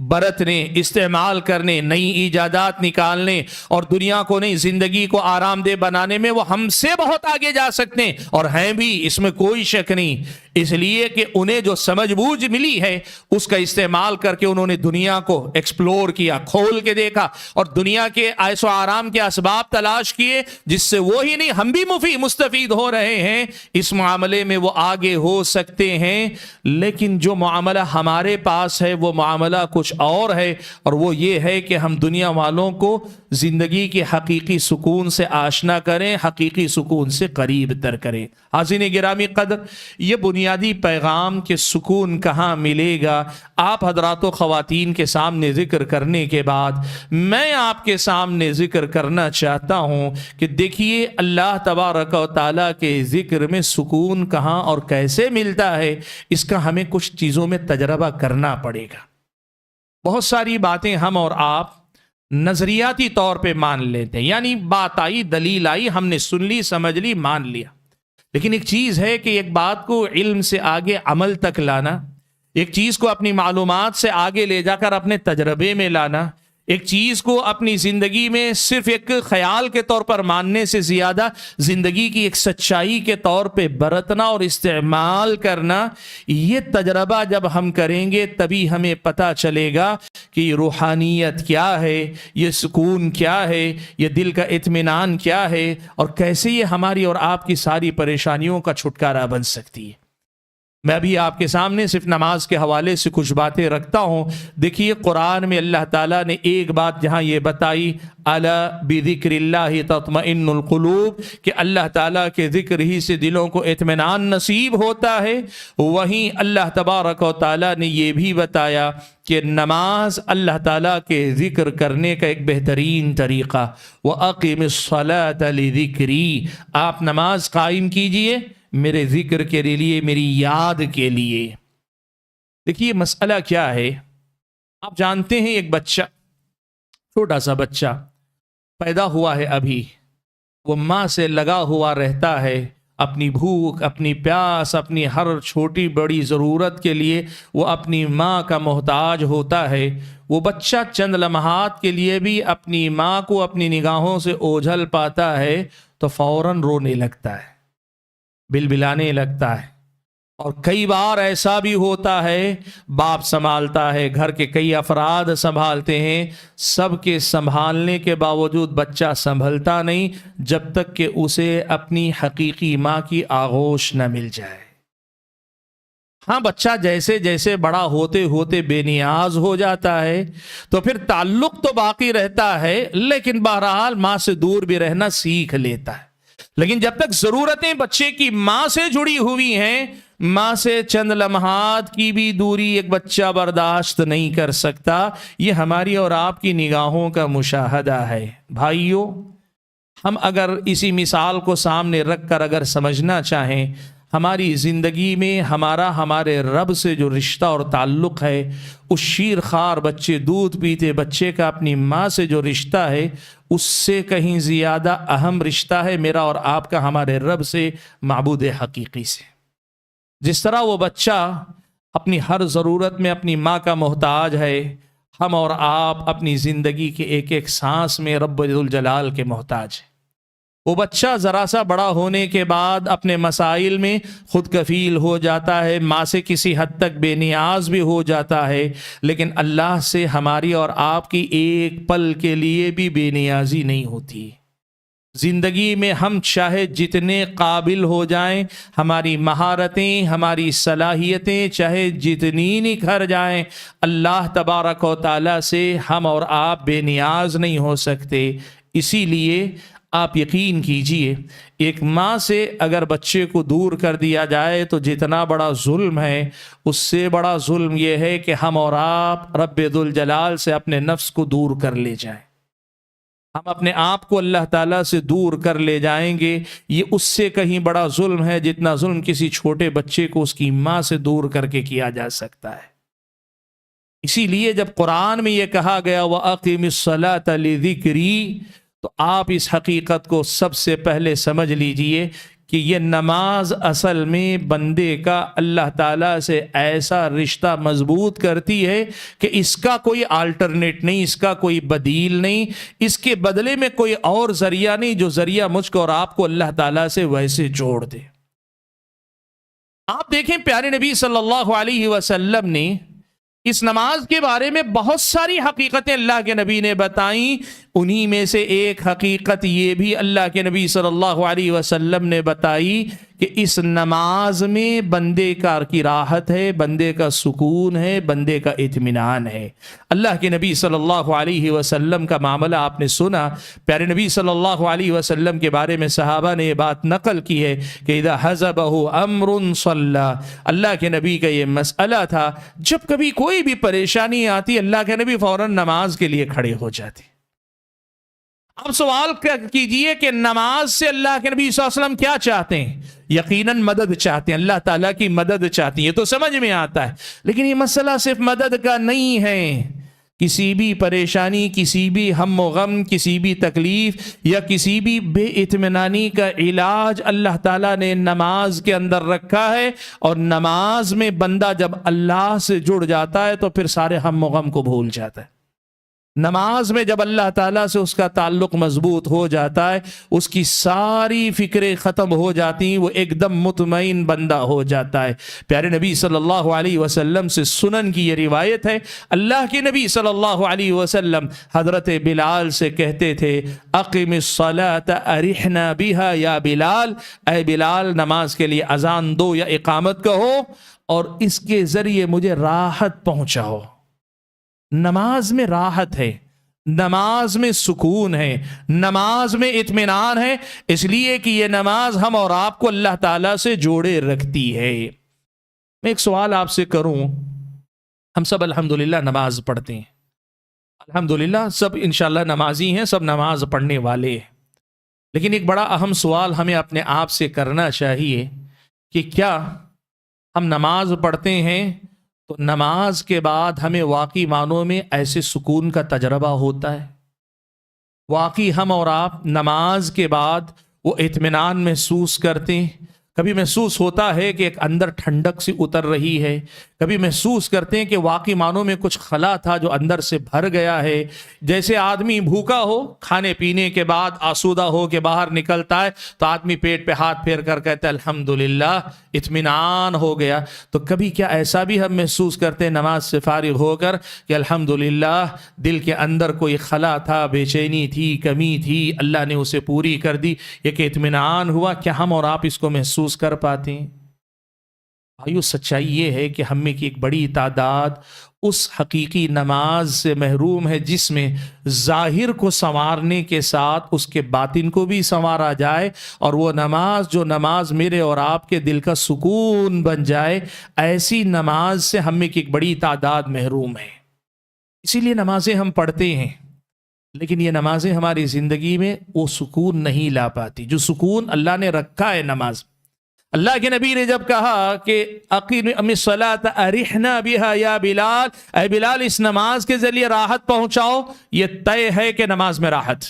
برتنے، استعمال کرنے، نئی ایجادات نکالنے اور دنیا کو نئی زندگی کو آرام دہ بنانے میں وہ ہم سے بہت آگے جا سکتے ہیں، اور ہیں بھی، اس میں کوئی شک نہیں۔ اس لیے کہ انہیں جو سمجھ بوجھ ملی ہے اس کا استعمال کر کے انہوں نے دنیا کو ایکسپلور کیا، کھول کے دیکھا، اور دنیا کے عیش و آرام کے اسباب تلاش کیے، جس سے وہی نہیں ہم بھی مستفید ہو رہے ہیں۔ اس معاملے میں وہ آگے ہو سکتے ہیں، لیکن جو معاملہ ہمارے پاس ہے وہ معاملہ کچھ اور ہے، اور وہ یہ ہے کہ ہم دنیا والوں کو زندگی کے حقیقی سکون سے آشنا کریں، حقیقی سکون سے قریب تر کریں۔ حاضرین گرامی قدر، یہ بنیادی پیغام کہ سکون کہاں ملے گا آپ حضرات و خواتین کے سامنے ذکر کرنے کے بعد میں آپ کے سامنے ذکر کرنا چاہتا ہوں کہ دیکھیے اللہ تبارک و تعالیٰ کے ذکر میں سکون کہاں اور کیسے ملتا ہے، اس کا ہمیں کچھ چیزوں میں تجربہ کرنا پڑے گا۔ بہت ساری باتیں ہم اور آپ نظریاتی طور پہ مان لیتے ہیں، یعنی بات آئی، دلیل آئی، ہم نے سن لی، سمجھ لی، مان لیا۔ لیکن ایک چیز ہے کہ ایک بات کو علم سے آگے عمل تک لانا، ایک چیز کو اپنی معلومات سے آگے لے جا کر اپنے تجربے میں لانا، ایک چیز کو اپنی زندگی میں صرف ایک خیال کے طور پر ماننے سے زیادہ زندگی کی ایک سچائی کے طور پہ برتنا اور استعمال کرنا، یہ تجربہ جب ہم کریں گے تبھی ہمیں پتہ چلے گا کہ یہ روحانیت کیا ہے، یہ سکون کیا ہے، یہ دل کا اطمینان کیا ہے، اور کیسے یہ ہماری اور آپ کی ساری پریشانیوں کا چھٹکارا بن سکتی ہے۔ میں ابھی آپ کے سامنے صرف نماز کے حوالے سے کچھ باتیں رکھتا ہوں۔ دیکھیے قرآن میں اللہ تعالیٰ نے ایک بات جہاں یہ بتائی، الا بذکر اللہ تطمئن القلوب، کہ اللہ تعالیٰ کے ذکر ہی سے دلوں کو اطمینان نصیب ہوتا ہے، وہیں اللہ تبارک و تعالیٰ نے یہ بھی بتایا کہ نماز اللہ تعالیٰ کے ذکر کرنے کا ایک بہترین طریقہ، وَأَقِمِ الصَّلَاةَ لِذِكْرِي، آپ نماز قائم کیجئے میرے ذکر کے لیے، میری یاد کے لیے۔ دیکھیے مسئلہ کیا ہے، آپ جانتے ہیں ایک بچہ، چھوٹا سا بچہ پیدا ہوا ہے ابھی، وہ ماں سے لگا ہوا رہتا ہے، اپنی بھوک، اپنی پیاس، اپنی ہر چھوٹی بڑی ضرورت کے لیے وہ اپنی ماں کا محتاج ہوتا ہے۔ وہ بچہ چند لمحات کے لیے بھی اپنی ماں کو اپنی نگاہوں سے اوجھل پاتا ہے تو فوراً رونے لگتا ہے، بلبلانے لگتا ہے۔ اور کئی بار ایسا بھی ہوتا ہے، باپ سنبھالتا ہے، گھر کے کئی افراد سنبھالتے ہیں، سب کے سنبھالنے کے باوجود بچہ سنبھلتا نہیں جب تک کہ اسے اپنی حقیقی ماں کی آغوش نہ مل جائے۔ ہاں، بچہ جیسے جیسے بڑا ہوتے ہوتے بے نیاز ہو جاتا ہے تو پھر تعلق تو باقی رہتا ہے، لیکن بہرحال ماں سے دور بھی رہنا سیکھ لیتا ہے۔ لیکن جب تک ضرورتیں بچے کی ماں سے جڑی ہوئی ہیں، ماں سے چند لمحات کی بھی دوری ایک بچہ برداشت نہیں کر سکتا۔ یہ ہماری اور آپ کی نگاہوں کا مشاہدہ ہے۔ بھائیوں، ہم اگر اسی مثال کو سامنے رکھ کر اگر سمجھنا چاہیں، ہماری زندگی میں ہمارے رب سے جو رشتہ اور تعلق ہے، اس شیر خوار بچے دودھ پیتے بچے کا اپنی ماں سے جو رشتہ ہے، اس سے کہیں زیادہ اہم رشتہ ہے میرا اور آپ کا ہمارے رب سے، معبود حقیقی سے۔ جس طرح وہ بچہ اپنی ہر ضرورت میں اپنی ماں کا محتاج ہے، ہم اور آپ اپنی زندگی کے ایک ایک سانس میں رب ذوالجلال کے محتاج ہیں۔ وہ بچہ ذرا سا بڑا ہونے کے بعد اپنے مسائل میں خود کفیل ہو جاتا ہے، ماں سے کسی حد تک بے نیاز بھی ہو جاتا ہے، لیکن اللہ سے ہماری اور آپ کی ایک پل کے لیے بھی بے نیازی نہیں ہوتی۔ زندگی میں ہم چاہے جتنے قابل ہو جائیں، ہماری مہارتیں، ہماری صلاحیتیں چاہے جتنی نکھر جائیں، اللہ تبارک و تعالیٰ سے ہم اور آپ بے نیاز نہیں ہو سکتے۔ اسی لیے آپ یقین کیجئے، ایک ماں سے اگر بچے کو دور کر دیا جائے تو جتنا بڑا ظلم ہے، اس سے بڑا ظلم یہ ہے کہ ہم اور آپ رب ذوالجلال سے اپنے نفس کو دور کر لے جائیں۔ ہم اپنے آپ کو اللہ تعالیٰ سے دور کر لے جائیں گے، یہ اس سے کہیں بڑا ظلم ہے جتنا ظلم کسی چھوٹے بچے کو اس کی ماں سے دور کر کے کیا جا سکتا ہے۔ اسی لیے جب قرآن میں یہ کہا گیا وَأَقِمِ الصَّلَاةَ لِذِكْرِي، تو آپ اس حقیقت کو سب سے پہلے سمجھ لیجئے کہ یہ نماز اصل میں بندے کا اللہ تعالیٰ سے ایسا رشتہ مضبوط کرتی ہے کہ اس کا کوئی آلٹرنیٹ نہیں، اس کا کوئی بدیل نہیں، اس کے بدلے میں کوئی اور ذریعہ نہیں جو ذریعہ مجھ کو اور آپ کو اللہ تعالیٰ سے ویسے جوڑ دے۔ آپ دیکھیں پیارے نبی صلی اللہ علیہ وسلم نے اس نماز کے بارے میں بہت ساری حقیقتیں اللہ کے نبی نے بتائیں، انہی میں سے ایک حقیقت یہ بھی اللہ کے نبی صلی اللہ علیہ وسلم نے بتائی کہ اس نماز میں بندے کی راحت ہے، بندے کا سکون ہے، بندے کا اطمینان ہے۔ اللہ کے نبی صلی اللہ علیہ وسلم کا معاملہ آپ نے سنا، پیارے نبی صلی اللہ علیہ وسلم کے بارے میں صحابہ نے یہ بات نقل کی ہے کہ اذا حزبہ امر صلی، اللہ کے نبی کا یہ مسئلہ تھا، جب کبھی کوئی بھی پریشانی آتی اللہ کے نبی فوراً نماز کے لیے کھڑے ہو جاتے۔ اب سوال کیجئے کہ نماز سے اللہ کے نبی صلی اللہ علیہ وسلم کیا چاہتے ہیں؟ یقیناً مدد چاہتے ہیں، اللہ تعالیٰ کی مدد چاہتی ہے، یہ تو سمجھ میں آتا ہے، لیکن یہ مسئلہ صرف مدد کا نہیں ہے۔ کسی بھی پریشانی، کسی بھی ہم و غم، کسی بھی تکلیف یا کسی بھی بے اطمینانی کا علاج اللہ تعالیٰ نے نماز کے اندر رکھا ہے، اور نماز میں بندہ جب اللہ سے جڑ جاتا ہے تو پھر سارے ہم و غم کو بھول جاتا ہے۔ نماز میں جب اللہ تعالیٰ سے اس کا تعلق مضبوط ہو جاتا ہے، اس کی ساری فکریں ختم ہو جاتی ہیں، وہ ایک دم مطمئن بندہ ہو جاتا ہے۔ پیارے نبی صلی اللہ علیہ وسلم سے سنن کی یہ روایت ہے، اللہ کے نبی صلی اللہ علیہ وسلم حضرت بلال سے کہتے تھے، اقم الصلاۃ ارحنا بها یا بلال، اے بلال نماز کے لیے اذان دو یا اقامت کہو اور اس کے ذریعے مجھے راحت پہنچاؤ۔ نماز میں راحت ہے، نماز میں سکون ہے، نماز میں اطمینان ہے، اس لیے کہ یہ نماز ہم اور آپ کو اللہ تعالیٰ سے جوڑے رکھتی ہے۔ میں ایک سوال آپ سے کروں، ہم سب الحمدللہ نماز پڑھتے ہیں، الحمدللہ سب انشاءاللہ نمازی ہیں، سب نماز پڑھنے والے ہیں، لیکن ایک بڑا اہم سوال ہمیں اپنے آپ سے کرنا چاہیے کہ کیا ہم نماز پڑھتے ہیں تو نماز کے بعد ہمیں واقعی معنوں میں ایسے سکون کا تجربہ ہوتا ہے؟ واقعی ہم اور آپ نماز کے بعد وہ اطمینان محسوس کرتے ہیں؟ کبھی محسوس ہوتا ہے کہ ایک اندر ٹھنڈک سی اتر رہی ہے، کبھی محسوس کرتے ہیں کہ واقعی معنوں میں کچھ خلا تھا جو اندر سے بھر گیا ہے۔ جیسے آدمی بھوکا ہو، کھانے پینے کے بعد آسودہ ہو کے باہر نکلتا ہے تو آدمی پیٹ پہ ہاتھ پھیر کر کہتا ہے الحمدللہ اطمینان ہو گیا۔ تو کبھی کیا ایسا بھی ہم محسوس کرتے ہیں نماز سے فارغ ہو کر کہ الحمدللہ دل کے اندر کوئی خلا تھا، بے چینی تھی، کمی تھی، اللہ نے اسے پوری کر دی، ایک اطمینان ہوا؟ کیا ہم اور آپ اس کو محسوس کر پاتے ہیں؟ بھائیو سچائی یہ ہے کہ ہم میں کی ایک بڑی تعداد اس حقیقی نماز سے محروم ہے جس میں ظاہر کو سنوارنے کے ساتھ اس کے باطن کو بھی سنوارا جائے، اور وہ نماز جو نماز میرے اور آپ کے دل کا سکون بن جائے، ایسی نماز سے ہم میں کی ایک بڑی تعداد محروم ہے۔ اسی لیے نمازیں ہم پڑھتے ہیں، لیکن یہ نمازیں ہماری زندگی میں وہ سکون نہیں لا پاتی جو سکون اللہ نے رکھا ہے نماز۔ اللہ کے نبی نے جب کہا کہ اقیم الصلاۃ ارحنا بها یا بلال، اے بلال اس نماز کے ذریعے راحت پہنچاؤ، یہ طے ہے کہ نماز میں راحت،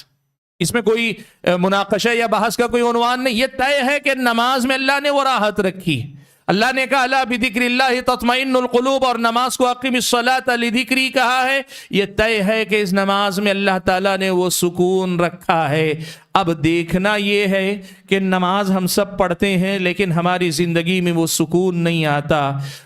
اس میں کوئی مناقشہ یا بحث کا کوئی عنوان نہیں، یہ طے ہے کہ نماز میں اللہ نے وہ راحت رکھی۔ اللہ نے کہا الا بذکر اللہ تطمئن القلوب، اور نماز کو اقیم الصلاۃ لذکری کہا ہے، یہ طے ہے کہ اس نماز میں اللہ تعالیٰ نے وہ سکون رکھا ہے۔ اب دیکھنا یہ ہے کہ نماز ہم سب پڑھتے ہیں لیکن ہماری زندگی میں وہ سکون نہیں آتا،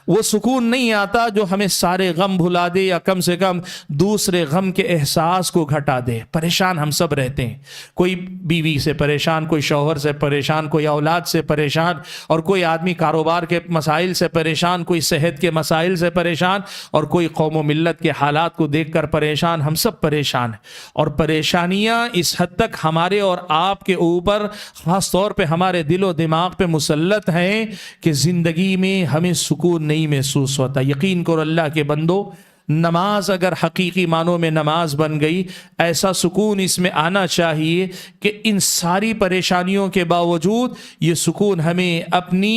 وہ سکون نہیں آتا جو ہمیں سارے غم بھلا دے یا کم سے کم دوسرے غم کے احساس کو گھٹا دے۔ پریشان ہم سب رہتے ہیں، کوئی بیوی سے پریشان، کوئی شوہر سے پریشان، کوئی اولاد سے پریشان، اور کوئی آدمی کاروبار کے مسائل سے پریشان، کوئی صحت کے مسائل سے پریشان، اور کوئی قوم و ملت کے حالات کو دیکھ کر پریشان۔ ہم سب پریشان ہیں، اور پریشانیاں اس حد تک ہمارے اور آپ کے اوپر، خاص طور پہ ہمارے دل و دماغ پہ مسلط ہیں کہ زندگی میں ہمیں سکون نہیں محسوس ہوتا۔ یقین کرو اللہ کے بندو، نماز اگر حقیقی معنوں میں نماز بن گئی، ایسا سکون اس میں آنا چاہیے کہ ان ساری پریشانیوں کے باوجود یہ سکون ہمیں اپنی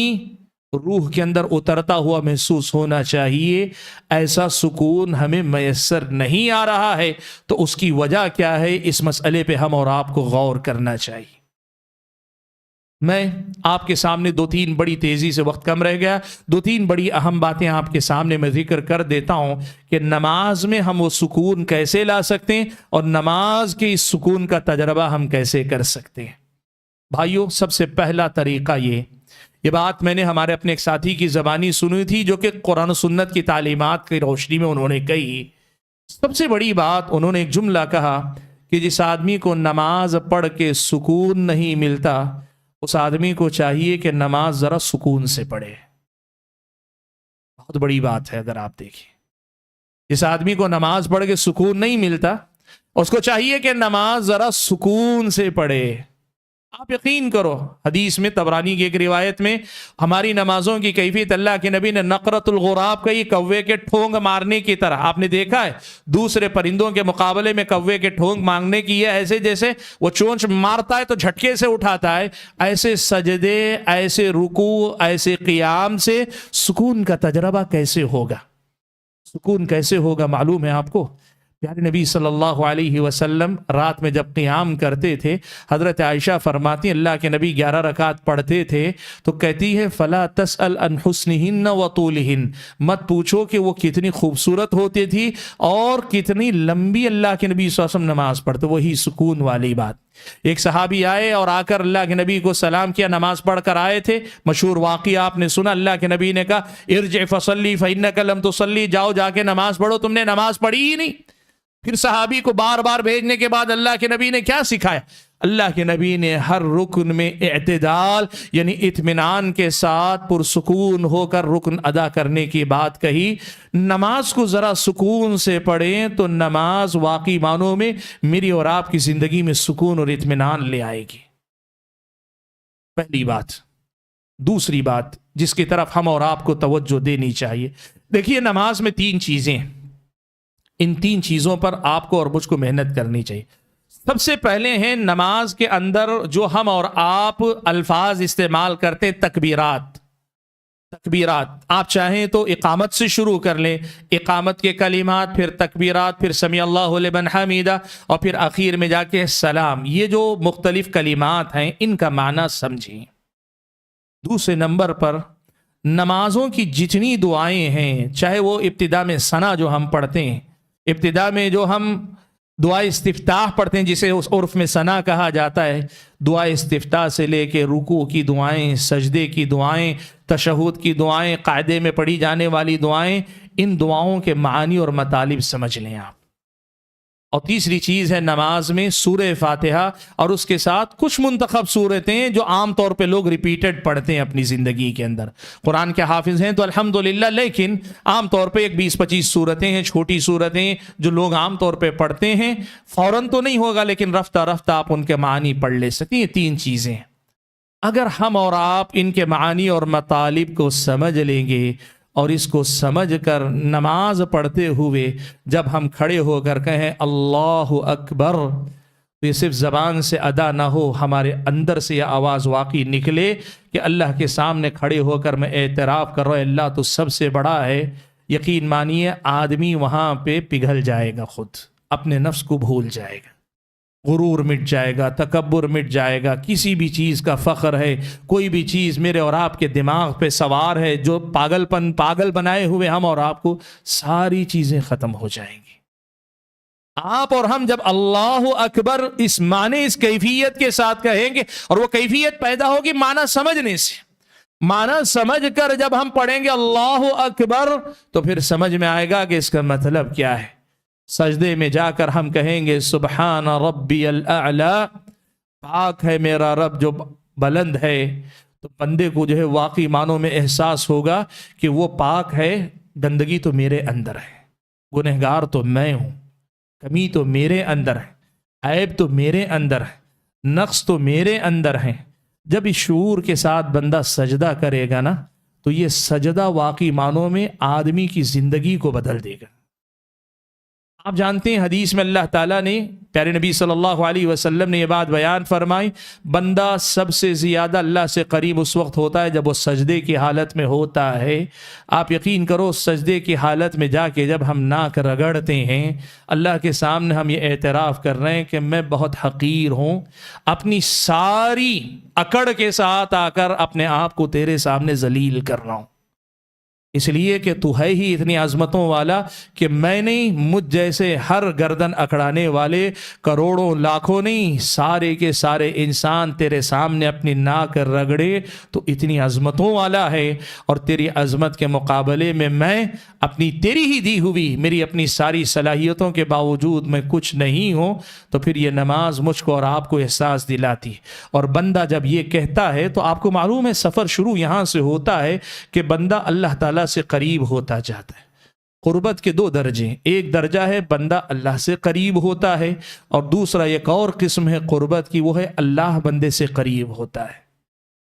روح کے اندر اترتا ہوا محسوس ہونا چاہیے۔ ایسا سکون ہمیں میسر نہیں آ رہا ہے، تو اس کی وجہ کیا ہے؟ اس مسئلے پہ ہم اور آپ کو غور کرنا چاہیے۔ میں آپ کے سامنے دو تین بڑی تیزی سے، وقت کم رہ گیا، دو تین بڑی اہم باتیں آپ کے سامنے میں ذکر کر دیتا ہوں کہ نماز میں ہم وہ سکون کیسے لا سکتے ہیں، اور نماز کے اس سکون کا تجربہ ہم کیسے کر سکتے ہیں۔ بھائیو سب سے پہلا طریقہ یہ بات میں نے ہمارے اپنے ایک ساتھی کی زبانی سنی تھی جو کہ قرآن و سنت کی تعلیمات کی روشنی میں انہوں نے کہی۔ سب سے بڑی بات انہوں نے ایک جملہ کہا کہ جس آدمی کو نماز پڑھ کے سکون نہیں ملتا، اس آدمی کو چاہیے کہ نماز ذرا سکون سے پڑھے۔ بہت بڑی بات ہے اگر آپ دیکھیں، جس آدمی کو نماز پڑھ کے سکون نہیں ملتا، اس کو چاہیے کہ نماز ذرا سکون سے پڑھے۔ آپ یقین کرو، حدیث میں طبرانی کی ایک روایت میں ہماری نمازوں کی کیفیت اللہ کے نبی نے نقرۃ الغراب کہی، کوے کے ٹھونگ مارنے کی طرح۔ آپ نے دیکھا ہے دوسرے پرندوں کے مقابلے میں کوے کے ٹھونگ مانگنے کی ہے، ایسے جیسے وہ چونچ مارتا ہے تو جھٹکے سے اٹھاتا ہے، ایسے سجدے، ایسے رکوع، ایسے قیام سے سکون کا تجربہ کیسے ہوگا؟ سکون کیسے ہوگا معلوم ہے آپ کو؟ پیارے نبی صلی اللہ علیہ وسلم رات میں جب قیام کرتے تھے، حضرت عائشہ فرماتی ہیں اللہ کے نبی 11 رکعت پڑھتے تھے تو کہتی ہے فلا تسأل عن حسنہن وطولہن، مت پوچھو کہ وہ کتنی خوبصورت ہوتی تھی اور کتنی لمبی اللہ کے نبی صلی اللہ علیہ وسلم نماز پڑھتے، وہی سکون والی بات۔ ایک صحابی آئے اور آ کر اللہ کے نبی کو سلام کیا، نماز پڑھ کر آئے تھے، مشہور واقعہ آپ نے سنا، اللہ کے نبی نے کہا ارجع فصلی فإنک لم تصلی، جاؤ جا کے نماز پڑھو، تم نے نماز پڑھی ہی نہیں۔ پھر صحابی کو بار بار بھیجنے کے بعد اللہ کے نبی نے کیا سکھایا؟ اللہ کے نبی نے ہر رکن میں اعتدال یعنی اطمینان کے ساتھ پرسکون ہو کر رکن ادا کرنے کی بات کہی۔ نماز کو ذرا سکون سے پڑھیں تو نماز واقعی معنوں میں میری اور آپ کی زندگی میں سکون اور اطمینان لے آئے گی، پہلی بات۔ دوسری بات جس کی طرف ہم اور آپ کو توجہ دینی چاہیے، دیکھیے نماز میں 3 چیزیں، ان 3 چیزوں پر آپ کو اور مجھ کو محنت کرنی چاہیے۔ سب سے پہلے ہیں نماز کے اندر جو ہم اور آپ الفاظ استعمال کرتے، تکبیرات۔ آپ چاہیں تو اقامت سے شروع کر لیں، اقامت کے کلمات، پھر تکبیرات، پھر سمیع اللہ لمن حمیدہ، اور پھر آخر میں جا کے سلام۔ یہ جو مختلف کلمات ہیں ان کا معنی سمجھیں۔ دوسرے نمبر پر نمازوں کی جتنی دعائیں ہیں، چاہے وہ ابتدا میں ثنا جو ہم پڑھتے ہیں، ابتدا میں جو ہم دعا استفتاح پڑھتے ہیں جسے اس عرف میں ثنا کہا جاتا ہے، دعا استفتاح سے لے کے رکوع کی دعائیں، سجدے کی دعائیں، تشہد کی دعائیں، قاعدے میں پڑھی جانے والی دعائیں، ان دعاؤں کے معانی اور مطالب سمجھ لیں آپ۔ اور تیسری چیز ہے نماز میں سورہ فاتحہ اور اس کے ساتھ کچھ منتخب صورتیں جو عام طور پہ لوگ ریپیٹڈ پڑھتے ہیں اپنی زندگی کے اندر۔ قرآن کے حافظ ہیں تو الحمدللہ، لیکن عام طور پہ 20-25 صورتیں ہیں، چھوٹی صورتیں جو لوگ عام طور پہ پڑھتے ہیں، فوراً تو نہیں ہوگا لیکن رفتہ رفتہ آپ ان کے معنی پڑھ لے سکتے ہیں۔ یہ 3 چیزیں اگر ہم اور آپ ان کے معانی اور مطالب کو سمجھ لیں گے اور اس کو سمجھ کر نماز پڑھتے ہوئے جب ہم کھڑے ہو کر کہیں اللہ اکبر، تو یہ صرف زبان سے ادا نہ ہو، ہمارے اندر سے یہ آواز واقعی نکلے کہ اللہ کے سامنے کھڑے ہو کر میں اعتراف کر رہا ہوں اللہ تو سب سے بڑا ہے۔ یقین مانیے آدمی وہاں پہ پگھل جائے گا، خود اپنے نفس کو بھول جائے گا، غرور مٹ جائے گا، تکبر مٹ جائے گا، کسی بھی چیز کا فخر ہے، کوئی بھی چیز میرے اور آپ کے دماغ پہ سوار ہے جو پاگل بنائے ہوئے ہم اور آپ کو، ساری چیزیں ختم ہو جائیں گی۔ آپ اور ہم جب اللہ اکبر اس معنی اس کیفیت کے ساتھ کہیں گے، اور وہ کیفیت پیدا ہوگی معنی سمجھنے سے، معنی سمجھ کر جب ہم پڑھیں گے اللہ اکبر تو پھر سمجھ میں آئے گا کہ اس کا مطلب کیا ہے۔ سجدے میں جا کر ہم کہیں گے سبحان ربی الاعلی، پاک ہے میرا رب جو بلند ہے، تو بندے کو جو ہے واقعی معنوں میں احساس ہوگا کہ وہ پاک ہے، گندگی تو میرے اندر ہے، گنہگار تو میں ہوں، کمی تو میرے اندر ہے، عیب تو میرے اندر ہے، نقص تو میرے اندر ہے۔ جب اس شعور کے ساتھ بندہ سجدہ کرے گا نا تو یہ سجدہ واقعی معنوں میں آدمی کی زندگی کو بدل دے گا۔ آپ جانتے ہیں حدیث میں اللہ تعالیٰ نے، پیارے نبی صلی اللہ علیہ وسلم نے یہ بات بیان فرمائی، بندہ سب سے زیادہ اللہ سے قریب اس وقت ہوتا ہے جب وہ سجدے کی حالت میں ہوتا ہے۔ آپ یقین کرو سجدے کی حالت میں جا کے جب ہم ناک رگڑتے ہیں، اللہ کے سامنے ہم یہ اعتراف کر رہے ہیں کہ میں بہت حقیر ہوں، اپنی ساری اکڑ کے ساتھ آ کر اپنے آپ کو تیرے سامنے ذلیل کر رہا ہوں، اس لیے کہ تو ہے ہی اتنی عظمتوں والا کہ میں نہیں، مجھ جیسے ہر گردن اکڑانے والے کروڑوں لاکھوں نہیں، سارے کے سارے انسان تیرے سامنے اپنی ناک رگڑے تو اتنی عظمتوں والا ہے، اور تیری عظمت کے مقابلے میں اپنی تیری ہی دی ہوئی میری اپنی ساری صلاحیتوں کے باوجود میں کچھ نہیں ہوں۔ تو پھر یہ نماز مجھ کو اور آپ کو احساس دلاتی ہے، اور بندہ جب یہ کہتا ہے تو آپ کو معلوم ہے سفر شروع یہاں سے ہوتا ہے کہ بندہ اللہ تعالیٰ سے قریب ہوتا جاتا ہے۔ قربت کے 2 درجے، ایک درجہ ہے بندہ اللہ سے قریب ہوتا ہے، اور دوسرا ایک اور قسم ہے قربت کی، وہ ہے اللہ بندے سے قریب ہوتا ہے۔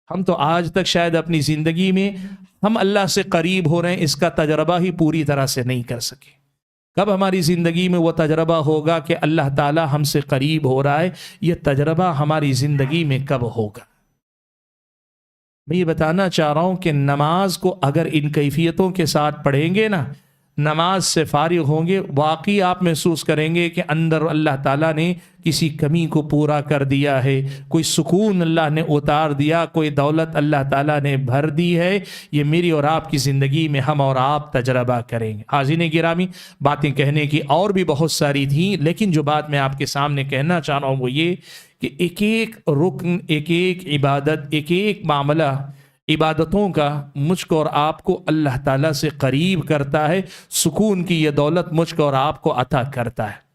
ہم تو آج تک شاید اپنی زندگی میں ہم اللہ سے قریب ہو رہے ہیں اس کا تجربہ ہی پوری طرح سے نہیں کر سکے۔ کب ہماری زندگی میں وہ تجربہ ہوگا کہ اللہ تعالیٰ ہم سے قریب ہو رہا ہے؟ یہ تجربہ ہماری زندگی میں کب ہوگا؟ میں یہ بتانا چاہ رہا ہوں کہ نماز کو اگر ان کیفیتوں کے ساتھ پڑھیں گے نا، نماز سے فارغ ہوں گے واقعی آپ محسوس کریں گے کہ اندر اللہ تعالیٰ نے کسی کمی کو پورا کر دیا ہے، کوئی سکون اللہ نے اتار دیا، کوئی دولت اللہ تعالیٰ نے بھر دی ہے۔ یہ میری اور آپ کی زندگی میں ہم اور آپ تجربہ کریں گے۔ حاضرین گرامی، باتیں کہنے کی اور بھی بہت ساری تھیں، لیکن جو بات میں آپ کے سامنے کہنا چاہ رہا ہوں وہ یہ کہ ایک ایک رکن، ایک ایک عبادت، ایک ایک معاملہ عبادتوں کا مجھ کو اور آپ کو اللہ تعالیٰ سے قریب کرتا ہے، سکون کی یہ دولت مجھ کو اور آپ کو عطا کرتا ہے۔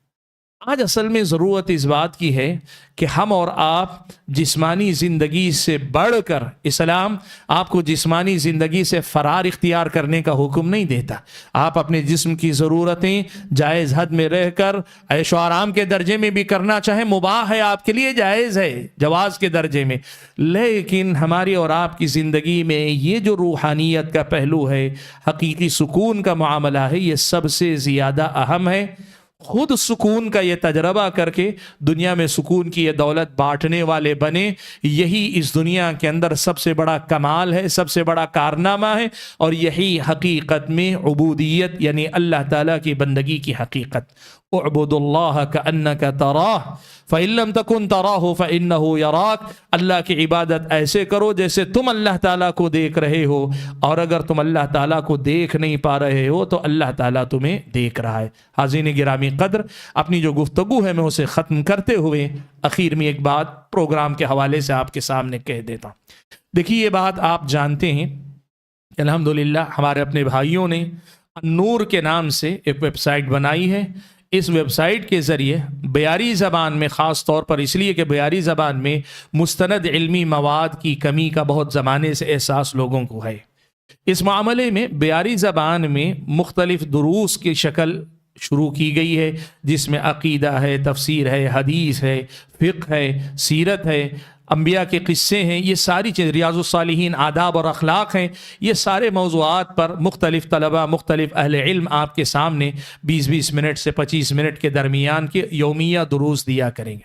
آج اصل میں ضرورت اس بات کی ہے کہ ہم اور آپ جسمانی زندگی سے بڑھ کر، اسلام آپ کو جسمانی زندگی سے فرار اختیار کرنے کا حکم نہیں دیتا۔ آپ اپنے جسم کی ضرورتیں جائز حد میں رہ کر عیش و آرام کے درجے میں بھی کرنا چاہیں، مباح ہے آپ کے لیے، جائز ہے جواز کے درجے میں، لیکن ہماری اور آپ کی زندگی میں یہ جو روحانیت کا پہلو ہے، حقیقی سکون کا معاملہ ہے، یہ سب سے زیادہ اہم ہے۔ خود سکون کا یہ تجربہ کر کے دنیا میں سکون کی یہ دولت بانٹنے والے بنے، یہی اس دنیا کے اندر سب سے بڑا کمال ہے، سب سے بڑا کارنامہ ہے، اور یہی حقیقت میں عبودیت یعنی اللہ تعالیٰ کی بندگی کی حقیقت۔ اعبد اللہ کأنک تراہ فإن لم تکن تراہ فإنہ یراک، اللہ کی عبادت ایسے کرو جیسے تم اللہ تعالیٰ کو دیکھ رہے ہو، اور اگر تم اللہ تعالیٰ کو دیکھ نہیں پا رہے ہو تو اللہ تعالیٰ تمہیں دیکھ رہا ہے۔ حاضرین گرامی قدر، اپنی جو گفتگو ہے میں اسے ختم کرتے ہوئے اخیر میں ایک بات پروگرام کے حوالے سے آپ کے سامنے کہہ دیتا ہوں۔ دیکھیے یہ بات آپ جانتے ہیں کہ الحمدللہ ہمارے اپنے بھائیوں نے نور کے نام سے ایک ویب سائٹ بنائی ہے۔ اس ویب سائٹ کے ذریعے بیاری زبان میں، خاص طور پر اس لیے کہ بیاری زبان میں مستند علمی مواد کی کمی کا بہت زمانے سے احساس لوگوں کو ہے، اس معاملے میں بیاری زبان میں مختلف دروس کی شکل شروع کی گئی ہے، جس میں عقیدہ ہے، تفسیر ہے، حدیث ہے، فقہ ہے، سیرت ہے، انبیاء کے قصے ہیں، یہ ساری چیز، ریاض الصالحین، آداب اور اخلاق ہیں، یہ سارے موضوعات پر مختلف طلباء، مختلف اہل علم آپ کے سامنے 20-20 منٹ سے 25 منٹ کے درمیان کے یومیہ دروس دیا کریں گے۔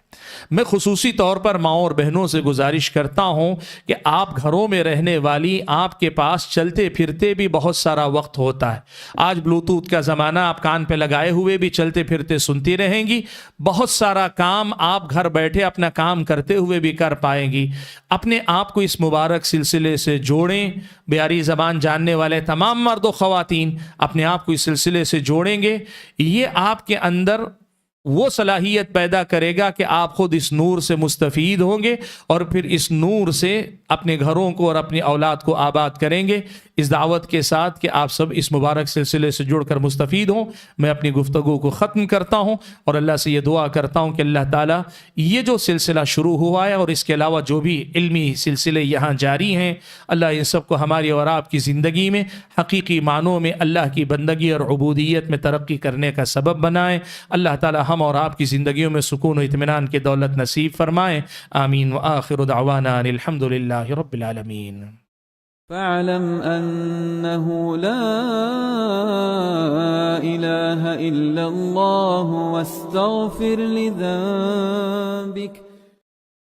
میں خصوصی طور پر ماؤں اور بہنوں سے گزارش کرتا ہوں کہ آپ گھروں میں رہنے والی، آپ کے پاس چلتے پھرتے بھی بہت سارا وقت ہوتا ہے۔ آج بلوٹوتھ کا زمانہ، آپ کان پہ لگائے ہوئے بھی چلتے پھرتے سنتی رہیں گی، بہت سارا کام آپ گھر بیٹھے اپنا کام کرتے ہوئے بھی کر پائیں گی۔ اپنے آپ کو اس مبارک سلسلے سے جوڑیں۔ بیاری زبان جاننے والے تمام مرد و خواتین اپنے آپ کو اس سلسلے سے جوڑیں گے، یہ آپ کے اندر وہ صلاحیت پیدا کرے گا کہ آپ خود اس نور سے مستفید ہوں گے، اور پھر اس نور سے اپنے گھروں کو اور اپنی اولاد کو آباد کریں گے، اس دعوت کے ساتھ کہ آپ سب اس مبارک سلسلے سے جڑ کر مستفید ہوں۔ میں اپنی گفتگو کو ختم کرتا ہوں اور اللہ سے یہ دعا کرتا ہوں کہ اللہ تعالیٰ یہ جو سلسلہ شروع ہوا ہے اور اس کے علاوہ جو بھی علمی سلسلے یہاں جاری ہیں، اللہ ان سب کو ہماری اور آپ کی زندگی میں حقیقی معنوں میں اللہ کی بندگی اور عبودیت میں ترقی کرنے کا سبب بنائے۔ اللہ تعالیٰ ہم اور آپ کی زندگیوں میں سکون و اطمینان کی دولت نصیب فرمائے۔ آمین وآخر دعوانا ان الحمد للہ رب العالمین۔ فاعلم أنه لا إله إلا الله واستغفر لذنبك